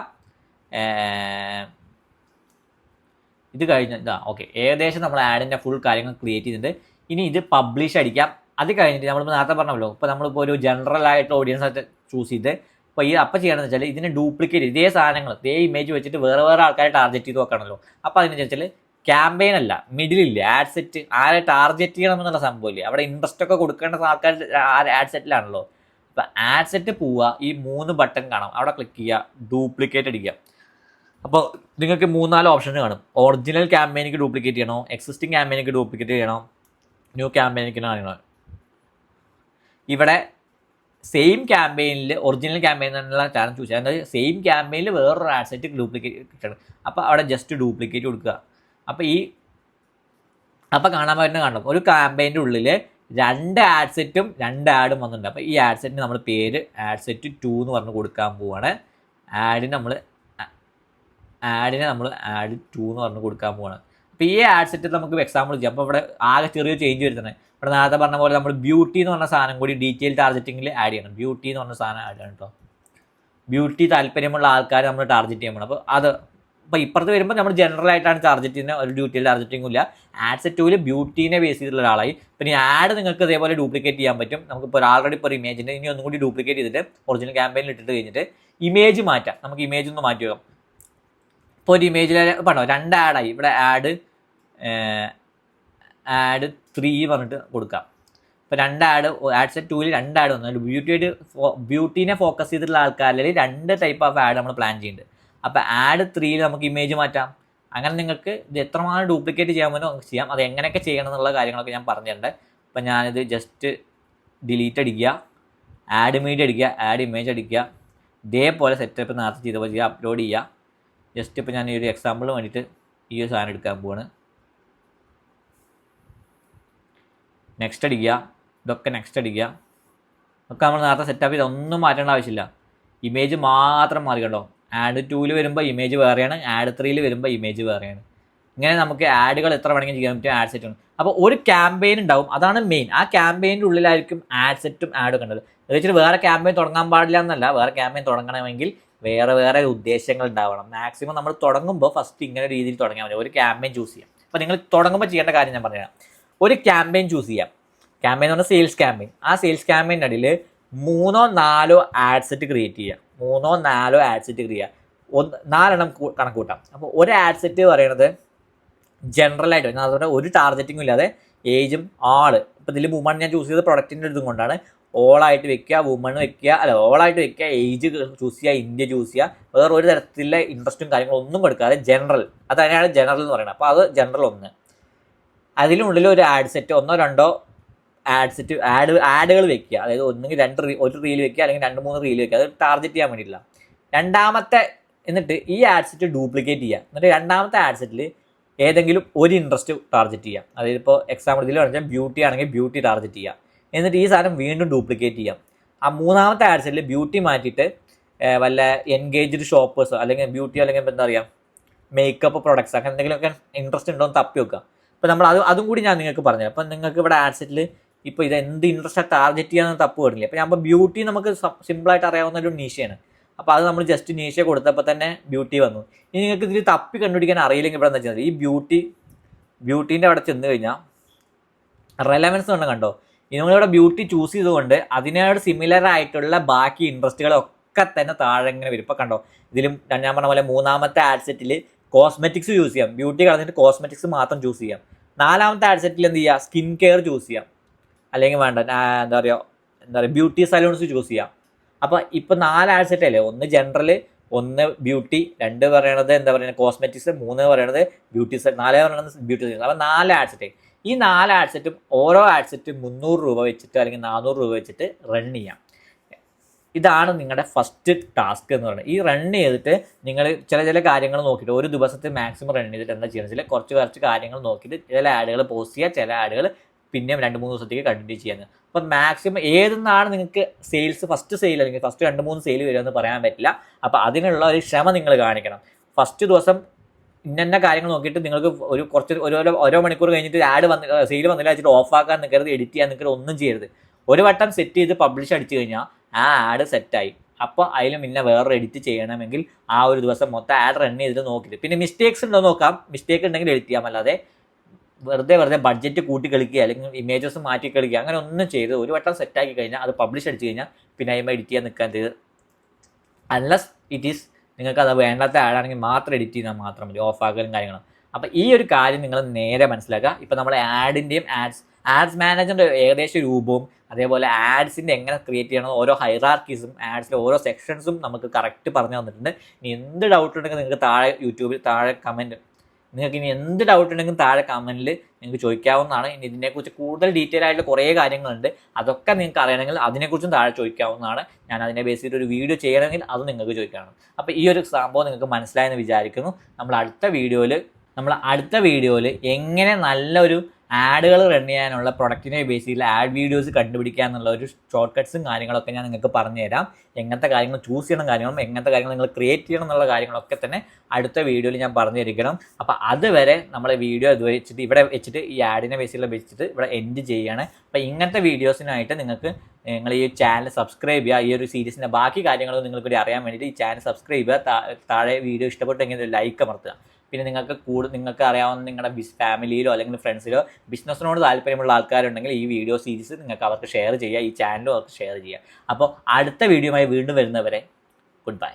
ഇത് കഴിഞ്ഞ് ഓക്കെ, ഏകദേശം നമ്മൾ ആഡിൻ്റെ ഫുൾ കാര്യങ്ങൾ ക്രിയേറ്റ് ചെയ്തിട്ടുണ്ട്. ഇനി ഇത് പബ്ലിഷ് അടിക്കാം. അത് കഴിഞ്ഞിട്ട് നമ്മളിപ്പോൾ നേരത്തെ പറഞ്ഞല്ലോ, ഇപ്പോൾ നമ്മളിപ്പോൾ ഒരു ജനറൽ ആയിട്ടുള്ള ഓഡിയൻസ് ആയിട്ട് ചൂസ് ചെയ്ത് അപ്പോൾ അപ്പം ചെയ്യണമെന്ന് വെച്ചാൽ ഇതിനെ ഡ്യൂപ്ലിക്കേറ്റ് ഇതേ സാധനങ്ങൾ ഇതേ ഇമേജ് വെച്ചിട്ട് വേറെ ആൾക്കാരെ ടാർഗറ്റ് ചെയ്ത് നോക്കണമല്ലോ. അപ്പോൾ അതിന് വെച്ചാൽ ക്യാമ്പയിൻ അല്ല, മിഡിലില്ല, ആഡ് സെറ്റ് ആരെ ടാർഗറ്റ് ചെയ്യണം എന്നുള്ള സംഭവമില്ല. അവിടെ ഇൻട്രസ്റ്റ് ഒക്കെ കൊടുക്കേണ്ട ആൾക്കാർ ആഡ് സെറ്റിലാണല്ലോ. അപ്പോൾ ആഡ് സെറ്റ് പോവുക, ഈ 3 ബട്ടൺ കാണാം, അവിടെ ക്ലിക്ക് ചെയ്യുക, ഡ്യൂപ്ലിക്കേറ്റ് അടിക്കുക. അപ്പോൾ നിങ്ങൾക്ക് 3-4 ഓപ്ഷൻ കാണും. ഒറിജിനൽ ക്യാമ്പയിനിക്ക് ഡ്യൂപ്ലിക്കേറ്റ് ചെയ്യണോ, എക്സിസ്റ്റിംഗ് ക്യാമ്പയിനിക്ക് ഡ്യൂപ്ലിക്കേറ്റ് ചെയ്യണോ, ന്യൂ ക്യാമ്പയിനിക്ക് കാണണം. ഇവിടെ സെയിം ക്യാമ്പയിനിൽ ഒറിജിനൽ ക്യാമ്പയിൻ എന്നുള്ള ചാനൽ ചൂസ് ചെയ്യുക. അതായത് സെയിം ക്യാമ്പയിനിൽ വേറൊരു ആഡ് സെറ്റ് ഡ്യൂപ്ലിക്കേറ്റ് കിട്ടണം. അപ്പോൾ അവിടെ ജസ്റ്റ് ഡ്യൂപ്ലിക്കേറ്റ് കൊടുക്കുക. അപ്പോൾ കാണാൻ പറ്റുന്ന കാണും, ഒരു ക്യാമ്പയിൻ്റെ ഉള്ളിൽ 2 ആഡ് സെറ്റും 2 ആഡും വന്നിട്ടുണ്ട്. അപ്പോൾ ഈ ആഡ് സെറ്റിന് നമ്മൾ പേര് ആഡ് സെറ്റ് 2 എന്ന് പറഞ്ഞ് കൊടുക്കാൻ പോവുകയാണ്. ആഡിന് നമ്മൾ ആഡ് 2 എന്ന് പറഞ്ഞ് കൊടുക്കാൻ പോവുകയാണ്. അപ്പോൾ ഈ ആഡ് സെറ്റിൽ നമുക്ക് എക്സാമ്പിൾ ചെയ്യാം. അപ്പോൾ ഇവിടെ ആകെ ചെറിയ ചേഞ്ച് വരുന്നത്, ഇവിടെ നേരത്തെ പറഞ്ഞ പോലെ നമ്മൾ ബ്യൂട്ടി എന്ന് പറഞ്ഞ സാധനം കൂടി ഡീറ്റെയിൽ ടാർഗറ്റിങ്ങിൽ ആഡ് ചെയ്യണം. ബ്യൂട്ടി എന്ന് പറഞ്ഞ സാധനം ആഡ് ചെയ്യണം കേട്ടോ. ബ്യൂട്ടി താല്പര്യമുള്ള ആൾക്കാർ നമ്മൾ ടാർഗറ്റ് ചെയ്യണം. അപ്പോൾ ഇപ്പുറത്ത് വരുമ്പോൾ നമ്മൾ ജനറൽ ആയിട്ടാണ് ടാർഗറ്റ് ചെയ്യുന്നത്, ഒരു ഡ്യൂട്ടിയിൽ ടാർഗറ്റിംഗും ഇല്ല. ആഡ് സെറ്റ് 2 ബ്യൂട്ടീനെ ബേസ് ചെയ്തിട്ടുള്ള ഒരാളായി. പിന്നെ ഈ ആഡ് നിങ്ങൾക്ക് ഇതേപോലെ ഡ്യൂപ്ലിക്കേറ്റ് ചെയ്യാൻ പറ്റും. നമുക്കിപ്പോൾ ആൾറെഡി ഇപ്പോൾ ഒരു ഇമേജിൻ്റെ ഇനി ഒന്നും കൂടി ഡ്യൂപ്ലിക്കേറ്റ് ചെയ്തിട്ട് ഒറിജിനൽ ക്യാമ്പയിനിൽ ഇട്ടിട്ട് കഴിഞ്ഞിട്ട് ഇമേജ് മാറ്റാം. നമുക്ക് ഇമേജ് ഒന്ന് മാറ്റി വെക്കാം. ഇപ്പോൾ ഒരു ഇമേജിൽ പറഞ്ഞോ 2 ആഡായി. ഇവിടെ ആഡ് 3 പറഞ്ഞിട്ട് കൊടുക്കാം. ഇപ്പോൾ 2 ആഡ് സെറ്റ് 2 2 ആഡ് വന്നു. ബ്യൂട്ടീനെ ഫോക്കസ് ചെയ്തിട്ടുള്ള ആൾക്കാരിൽ 2 ടൈപ്പ് ഓഫ് ആഡ് നമ്മൾ പ്ലാൻ ചെയ്യുന്നുണ്ട്. അപ്പോൾ ആഡ് 3 നമുക്ക് ഇമേജ് മാറ്റാം. അങ്ങനെ നിങ്ങൾക്ക് ഇത് എത്രമാത്രം ഡ്യൂപ്ലിക്കേറ്റ് ചെയ്യാമോ നമുക്ക് ചെയ്യാം. അത് എങ്ങനെയൊക്കെ ചെയ്യണം എന്നുള്ള കാര്യങ്ങളൊക്കെ ഞാൻ പറഞ്ഞിട്ടുണ്ട്. അപ്പോൾ ഞാനിത് ജസ്റ്റ് ഡിലീറ്റ് അടിക്കുക, ആഡ് മീഡിയ അടിക്കുക, ആഡ് ഇമേജ് അടിക്കുക, ഇതേപോലെ സെറ്റപ്പ് നേരത്തെ ചെയ്ത പോലെ ചെയ്യുക, അപ്ലോഡ് ചെയ്യുക. ജസ്റ്റ് ഇപ്പോൾ ഞാൻ ഈ ഒരു എക്സാമ്പിളിന് വേണ്ടിയിട്ട് ഈ ഒരു സാധനം എടുക്കാൻ പോവാണ്. നെക്സ്റ്റ് അടിക്കുക, ഇതൊക്കെ നെക്സ്റ്റ് അടിക്കുക. ഒക്കെ നമ്മൾ നേരത്തെ സെറ്റപ്പ് ചെയ്ത് ഒന്നും മാറ്റേണ്ട ആവശ്യമില്ല. ഇമേജ് മാത്രം മാറി കണ്ടോ. ആഡ് 2 വരുമ്പോൾ ഇമേജ് വേറെയാണ്, ആഡ് 3 വരുമ്പോൾ ഇമേജ് വേറെയാണ്. ഇങ്ങനെ നമുക്ക് ആഡുകൾ എത്ര വേണമെങ്കിലും ചെയ്യാൻ പറ്റും ആഡ് സെറ്റും. അപ്പോൾ ഒരു ക്യാമ്പയിൻ ഉണ്ടാവും, അതാണ് മെയിൻ. ആ ക്യാമ്പയിൻ്റെ ഉള്ളിലായിരിക്കും ആഡ് സെറ്റും ആഡും കണ്ടത്. അത് വെച്ചിട്ട് വേറെ ക്യാമ്പയിൻ തുടങ്ങാൻ പാടില്ല എന്നല്ല, വേറെ ക്യാമ്പയിൻ തുടങ്ങണമെങ്കിൽ വേറെ ഉദ്ദേശങ്ങൾ ഉണ്ടാവണം. മാക്സിമം നമ്മൾ തുടങ്ങുമ്പോൾ ഫസ്റ്റ് ഇങ്ങനെ രീതിയിൽ തുടങ്ങിയാൽ മതി. ഒരു ക്യാമ്പയിൻ ചൂസ് ചെയ്യാം. അപ്പോൾ നിങ്ങൾ തുടങ്ങുമ്പോൾ ചെയ്യേണ്ട കാര്യം ഞാൻ പറഞ്ഞുതരാം. ഒരു ക്യാമ്പയിൻ ചൂസ് ചെയ്യാം. ക്യാമ്പയിൻ എന്ന് പറഞ്ഞാൽ സെയിൽസ് ക്യാമ്പയിൻ. ആ സെയിൽസ് ക്യാമ്പയിൻ്റെ അടിയിൽ 3-4 ആഡ് സെറ്റ് ക്രിയേറ്റ് ചെയ്യുക. 3-4 ആഡ് സെറ്റ് ക്രിയേറ്റ് ചെയ്യുക. 4 കണക്ക് കൂട്ടാം. അപ്പോൾ ഒരു ആഡ് സെറ്റ് പറയുന്നത് ജനറലായിട്ട് വരുന്നത്, അതുകൊണ്ട് ഒരു ടാർഗറ്റിങ്ങും ഇല്ലാതെ ഏജും ആള്. ഇപ്പോൾ ഇതിൽ വുമൺ ഞാൻ ചൂസ് ചെയ്ത പ്രൊഡക്റ്റിൻ്റെ ഇതും കൊണ്ടാണ്. ഓളായിട്ട് വെക്കുക, വുമൺ വെക്കുക, ഓളായിട്ട് വെക്കുക, ഏജ് ചൂസ് ചെയ്യുക, ഇന്ത്യ ചൂസ് ചെയ്യുക. വേറെ ഒരു തരത്തിലുള്ള ഇൻട്രസ്റ്റും കാര്യങ്ങളും ഒന്നും കൊടുക്കാതെ ജനറൽ, അത് തന്നെയാണ് ജനറൽ എന്ന് പറയുന്നത്. അപ്പോൾ അത് ജനറൽ 1. അതിനുള്ളിൽ ഒരു ആഡ് സെറ്റ് 1-2 ആഡുകൾ വെക്കുക. അതായത് ഒന്നുകിൽ ഒരു റീൽ വെക്കുക, അല്ലെങ്കിൽ 2-3 റീൽ വെക്കുക. അത് ടാർഗറ്റ് ചെയ്യാൻ വേണ്ടിയില്ല. രണ്ടാമത്തെ എന്നിട്ട് ഈ ആഡ് സെറ്റ് ഡ്യൂപ്ലിക്കേറ്റ് ചെയ്യുക. എന്നിട്ട് രണ്ടാമത്തെ ആഡ് സെറ്റിൽ ഏതെങ്കിലും ഒരു ഇൻട്രസ്റ്റ് ടാർഗറ്റ് ചെയ്യുക. അതായത് ഇപ്പോൾ എക്സാമ്പിൾ ഇതിൽ പറഞ്ഞാൽ ബ്യൂട്ടി ആണെങ്കിൽ ബ്യൂട്ടി ടാർഗറ്റ് ചെയ്യുക. എന്നിട്ട് ഈ സാധനം വീണ്ടും ഡ്യൂപ്ലിക്കേറ്റ് ചെയ്യാം. ആ 3ാമത്തെ ആഡ് സെറ്റിൽ ബ്യൂട്ടി മാറ്റിയിട്ട് വല്ല എൻഗേജ്ഡ് ഷോപ്പേഴ്സോ അല്ലെങ്കിൽ ബ്യൂട്ടി അല്ലെങ്കിൽ എന്താ പറയുക മേക്കപ്പ് പ്രൊഡക്ട്സ് അങ്ങനെ എന്തെങ്കിലുമൊക്കെ ഇൻട്രസ്റ്റ് ഉണ്ടോ എന്ന് തപ്പി വെക്കുക. അപ്പോൾ നമ്മൾ അതും കൂടി ഞാൻ നിങ്ങൾക്ക് പറഞ്ഞു. അപ്പോൾ നിങ്ങൾക്ക് ഇവിടെ ആഡ് സെറ്റിൽ ഇപ്പോൾ ഇത് എന്ത് ഇൻട്രസ്റ്റാണ് ടാർഗറ്റ് ചെയ്യാമെന്ന് തപ്പ് വരില്ല. അപ്പോൾ ഞാൻ ബ്യൂട്ടി നമുക്ക് സിമ്പിളായിട്ട് അറിയാവുന്ന ഒരു നീഷയാണ്. അപ്പോൾ അത് നമ്മൾ ജസ്റ്റ് നീഷ കൊടുത്തപ്പോൾ തന്നെ ബ്യൂട്ടി വന്നു. ഇനി നിങ്ങൾക്ക് ഇതിൽ തപ്പി കണ്ടുപിടിക്കാൻ അറിയില്ലെങ്കിൽ ഇവിടെ എന്താ ചെയ്യുന്നത്, ഈ ബ്യൂട്ടീൻ്റെ അവിടെ ചെന്ന് കഴിഞ്ഞാൽ റെലവൻസ് കൊണ്ട് കണ്ടോ, നമ്മളിവിടെ ബ്യൂട്ടി ചൂസ് ചെയ്തുകൊണ്ട് അതിനോട് സിമിലർ ആയിട്ടുള്ള ബാക്കി ഇൻട്രസ്റ്റുകളൊക്കെ തന്നെ താഴെ ഇങ്ങനെ വരും. ഇപ്പോൾ കണ്ടോ, ഇതിലും ഞാൻ പറഞ്ഞ പോലെ 3ാമത്തെ ആഡ് സെറ്റിൽ കോസ്മെറ്റിക്സ് ചൂസ് ചെയ്യാം. ബ്യൂട്ടി കളഞ്ഞിട്ട് കോസ്മെറ്റിക്സ് മാത്രം ചൂസ് ചെയ്യാം. 4ാമത്തെ ആഡ് സെറ്റിൽ എന്ത് ചെയ്യുക, സ്കിൻ കെയർ ചൂസ് ചെയ്യാം. അല്ലെങ്കിൽ വേണ്ട എന്താ പറയുക ബ്യൂട്ടി സലൂൺസ് ചൂസ് ചെയ്യാം. അപ്പോൾ ഇപ്പോൾ 4 ആഡ് സെറ്റ് അല്ലേ, 1 ജനറൽ, 1 ബ്യൂട്ടി, 2 പറയണത് എന്താ പറയുക കോസ്മെറ്റിക്സ്, 3 പറയണത് ബ്യൂട്ടി, 4 പറയണത് ബ്യൂട്ടി സലൂൺസ്. അപ്പോൾ 4 ആഡ് സെറ്റ്. ഈ 4 ആഡ് സെറ്റും ഓരോ ആഡ് സെറ്റും 300 രൂപ വെച്ചിട്ട് അല്ലെങ്കിൽ 400 രൂപ വെച്ചിട്ട് റൺ ചെയ്യാം. ഇതാണ് നിങ്ങളുടെ ഫസ്റ്റ് ടാസ്ക് എന്ന് പറയുന്നത്. ഈ റൺ ചെയ്തിട്ട് നിങ്ങൾ ചില കാര്യങ്ങൾ നോക്കിയിട്ട് ഒരു ദിവസത്തെ മാക്സിമം റൺ ചെയ്തിട്ട് എന്താ ചെയ്യുന്നത്, കുറച്ച് കാര്യങ്ങൾ നോക്കിയിട്ട് ചില ആഡുകൾ പോസ്റ്റ് ചെയ്യുക, ചില ആഡുകൾ പിന്നെയും 2-3 ദിവസത്തേക്ക് കണ്ടിന്യൂ ചെയ്യുന്നത്. അപ്പോൾ മാക്സിമം ഏതെന്നാണ് നിങ്ങൾക്ക് ഫസ്റ്റ് സെയിൽ അല്ലെങ്കിൽ ഫസ്റ്റ് 2-3 സെയിൽ വരുമെന്ന് പറയാൻ പറ്റില്ല. അപ്പോൾ അതിനുള്ള ഒരു ക്ഷമ നിങ്ങൾ കാണിക്കണം. ഫസ്റ്റ് ദിവസം ഇന്ന കാര്യങ്ങൾ നോക്കിയിട്ട് നിങ്ങൾക്ക് ഓരോ മണിക്കൂർ കഴിഞ്ഞിട്ട് സെയിൽ വന്നില്ല വെച്ചിട്ട് ഓഫാക്കാൻ നിൽക്കരുത്, എഡിറ്റ് ചെയ്യാൻ നിൽക്കരുത്, ഒന്നും ചെയ്യരുത്. ഒരു വട്ടം സെറ്റ് ചെയ്ത് പബ്ലിഷ് അടിച്ചു കഴിഞ്ഞാൽ ആ ആഡ് സെറ്റായി. അപ്പോൾ അതിലും പിന്നെ വേറൊരു എഡിറ്റ് ചെയ്യണമെങ്കിൽ ആ ഒരു ദിവസം മൊത്തം ആഡ് റൺ ചെയ്തിട്ട് നോക്കിയിട്ട് പിന്നെ മിസ്റ്റേക്സ് ഉണ്ടോ നോക്കാം. മിസ്റ്റേക്ക് ഉണ്ടെങ്കിൽ എഡിറ്റ് ചെയ്യാം. അല്ലാതെ വെറുതെ ബഡ്ജറ്റ് കൂട്ടി കളിക്കുക അല്ലെങ്കിൽ ഇമേജസ് മാറ്റി കളിക്കുക അങ്ങനെ ഒന്നും ചെയ്ത് ഒരു വട്ടം സെറ്റാക്കി കഴിഞ്ഞാൽ അത് പബ്ലിഷ് അടിച്ചു കഴിഞ്ഞാൽ പിന്നെ അതിന്മേൽ എഡിറ്റ് ചെയ്യാൻ നിൽക്കാൻ ചെയ്ത് അൺലെസ് ഇറ്റ് ഈസ് നിങ്ങൾക്ക് അത് വേണ്ടാത്ത ആഡാണെങ്കിൽ മാത്രം എഡിറ്റ് ചെയ്താൽ മാത്രം മതി, ഓഫാക്കലും കാര്യങ്ങളും. അപ്പോൾ ഈ ഒരു കാര്യം നിങ്ങൾ നേരെ മനസ്സിലാക്കുക. ഇപ്പോൾ നമ്മൾ ആഡിൻ്റെയും ആഡ്സ് മാനേജറിൻ്റെ ഏകദേശം രൂപവും അതേപോലെ ആഡ്സിൻ്റെ എങ്ങനെ ക്രിയേറ്റ് ചെയ്യണം, ഓരോ ഹൈറാർക്കീസും ആഡ്സിൻ്റെ ഓരോ സെക്ഷൻസും നമുക്ക് കറക്റ്റ് പറഞ്ഞു തന്നിട്ടുണ്ട്. ഇനി എന്ത് ഡൗട്ട് ഉണ്ടെങ്കിൽ നിങ്ങൾക്ക് താഴെ യൂട്യൂബിൽ താഴെ കമൻറ്റ്, നിങ്ങൾക്ക് ഇനി എന്ത് ഡൗട്ട് ഉണ്ടെങ്കിലും താഴെ കമൻറ്റിൽ നിങ്ങൾക്ക് ചോദിക്കാവുന്നതാണ്. ഇനി ഇതിനെക്കുറിച്ച് കൂടുതൽ ഡീറ്റെയിൽ ആയിട്ട് കുറേ കാര്യങ്ങളുണ്ട്, അതൊക്കെ നിങ്ങൾക്ക് അറിയണമെങ്കിൽ അതിനെക്കുറിച്ചും താഴെ ചോദിക്കാവുന്നതാണ്. ഞാൻ അതിനെ ബേസ് ചെയ്തിട്ട് ഒരു വീഡിയോ ചെയ്യണമെങ്കിൽ അത് നിങ്ങൾക്ക് ചോദിക്കാണ്. അപ്പോൾ ഈ ഒരു സംഭവം നിങ്ങൾക്ക് മനസ്സിലായെന്ന് വിചാരിക്കുന്നു. നമ്മൾ അടുത്ത വീഡിയോയിൽ എങ്ങനെ നല്ലൊരു ആഡുകൾ റൺ ചെയ്യാനുള്ള പ്രൊഡക്റ്റിനെ ബേസ് ചെയ്ത് ആഡ് വീഡിയോസ് കണ്ടുപിടിക്കുക എന്നുള്ള ഒരു ഷോർട്ട് കട്ട്സും കാര്യങ്ങളൊക്കെ ഞാൻ നിങ്ങൾക്ക് പറഞ്ഞു തരാം. എങ്ങനത്തെ കാര്യങ്ങൾ ചൂസ് ചെയ്യണം, കാര്യങ്ങളും എങ്ങനത്തെ കാര്യങ്ങൾ നിങ്ങൾ ക്രിയേറ്റ് ചെയ്യണം എന്നുള്ള കാര്യങ്ങളൊക്കെ തന്നെ അടുത്ത വീഡിയോയിൽ ഞാൻ പറഞ്ഞു തരിക്കണം. അപ്പോൾ അതുവരെ നമ്മളെ വീഡിയോ ഇവിടെ വെച്ചിട്ട് ഈ ആഡിനെ ബേസ് ചെയ്ത് വെച്ചിട്ട് ഇവിടെ എൻഡ് ചെയ്യാണ്. അപ്പോൾ ഇങ്ങനത്തെ വീഡിയോസിനായിട്ട് നിങ്ങൾ ഈ ചാനൽ സബ്സ്ക്രൈബ് ചെയ്യുക. ഈ ഒരു സീരീസിൻ്റെ ബാക്കി കാര്യങ്ങളും നിങ്ങൾക്ക് കൂടി അറിയാൻ വേണ്ടിയിട്ട് ഈ ചാനൽ സബ്സ്ക്രൈബ് ചെയ്യുക. താഴെ വീഡിയോ ഇഷ്ടപ്പെട്ടെങ്കിൽ ഒരു ലൈക്ക് അമർത്തുക. പിന്നെ നിങ്ങൾക്ക് അറിയാവുന്ന നിങ്ങളുടെ ഫാമിലിയിലോ അല്ലെങ്കിൽ ഫ്രണ്ട്സിലോ ബിസിനസ്സിനോട് താല്പര്യമുള്ള ആൾക്കാരുണ്ടെങ്കിൽ ഈ വീഡിയോ സീരീസ് നിങ്ങൾക്ക് അവർക്ക് ഷെയർ ചെയ്യുക, ഈ ചാനലും അവർക്ക് ഷെയർ ചെയ്യുക. അപ്പോൾ അടുത്ത വീഡിയോയുമായി വീണ്ടും വരുന്നവരെ ഗുഡ് ബൈ.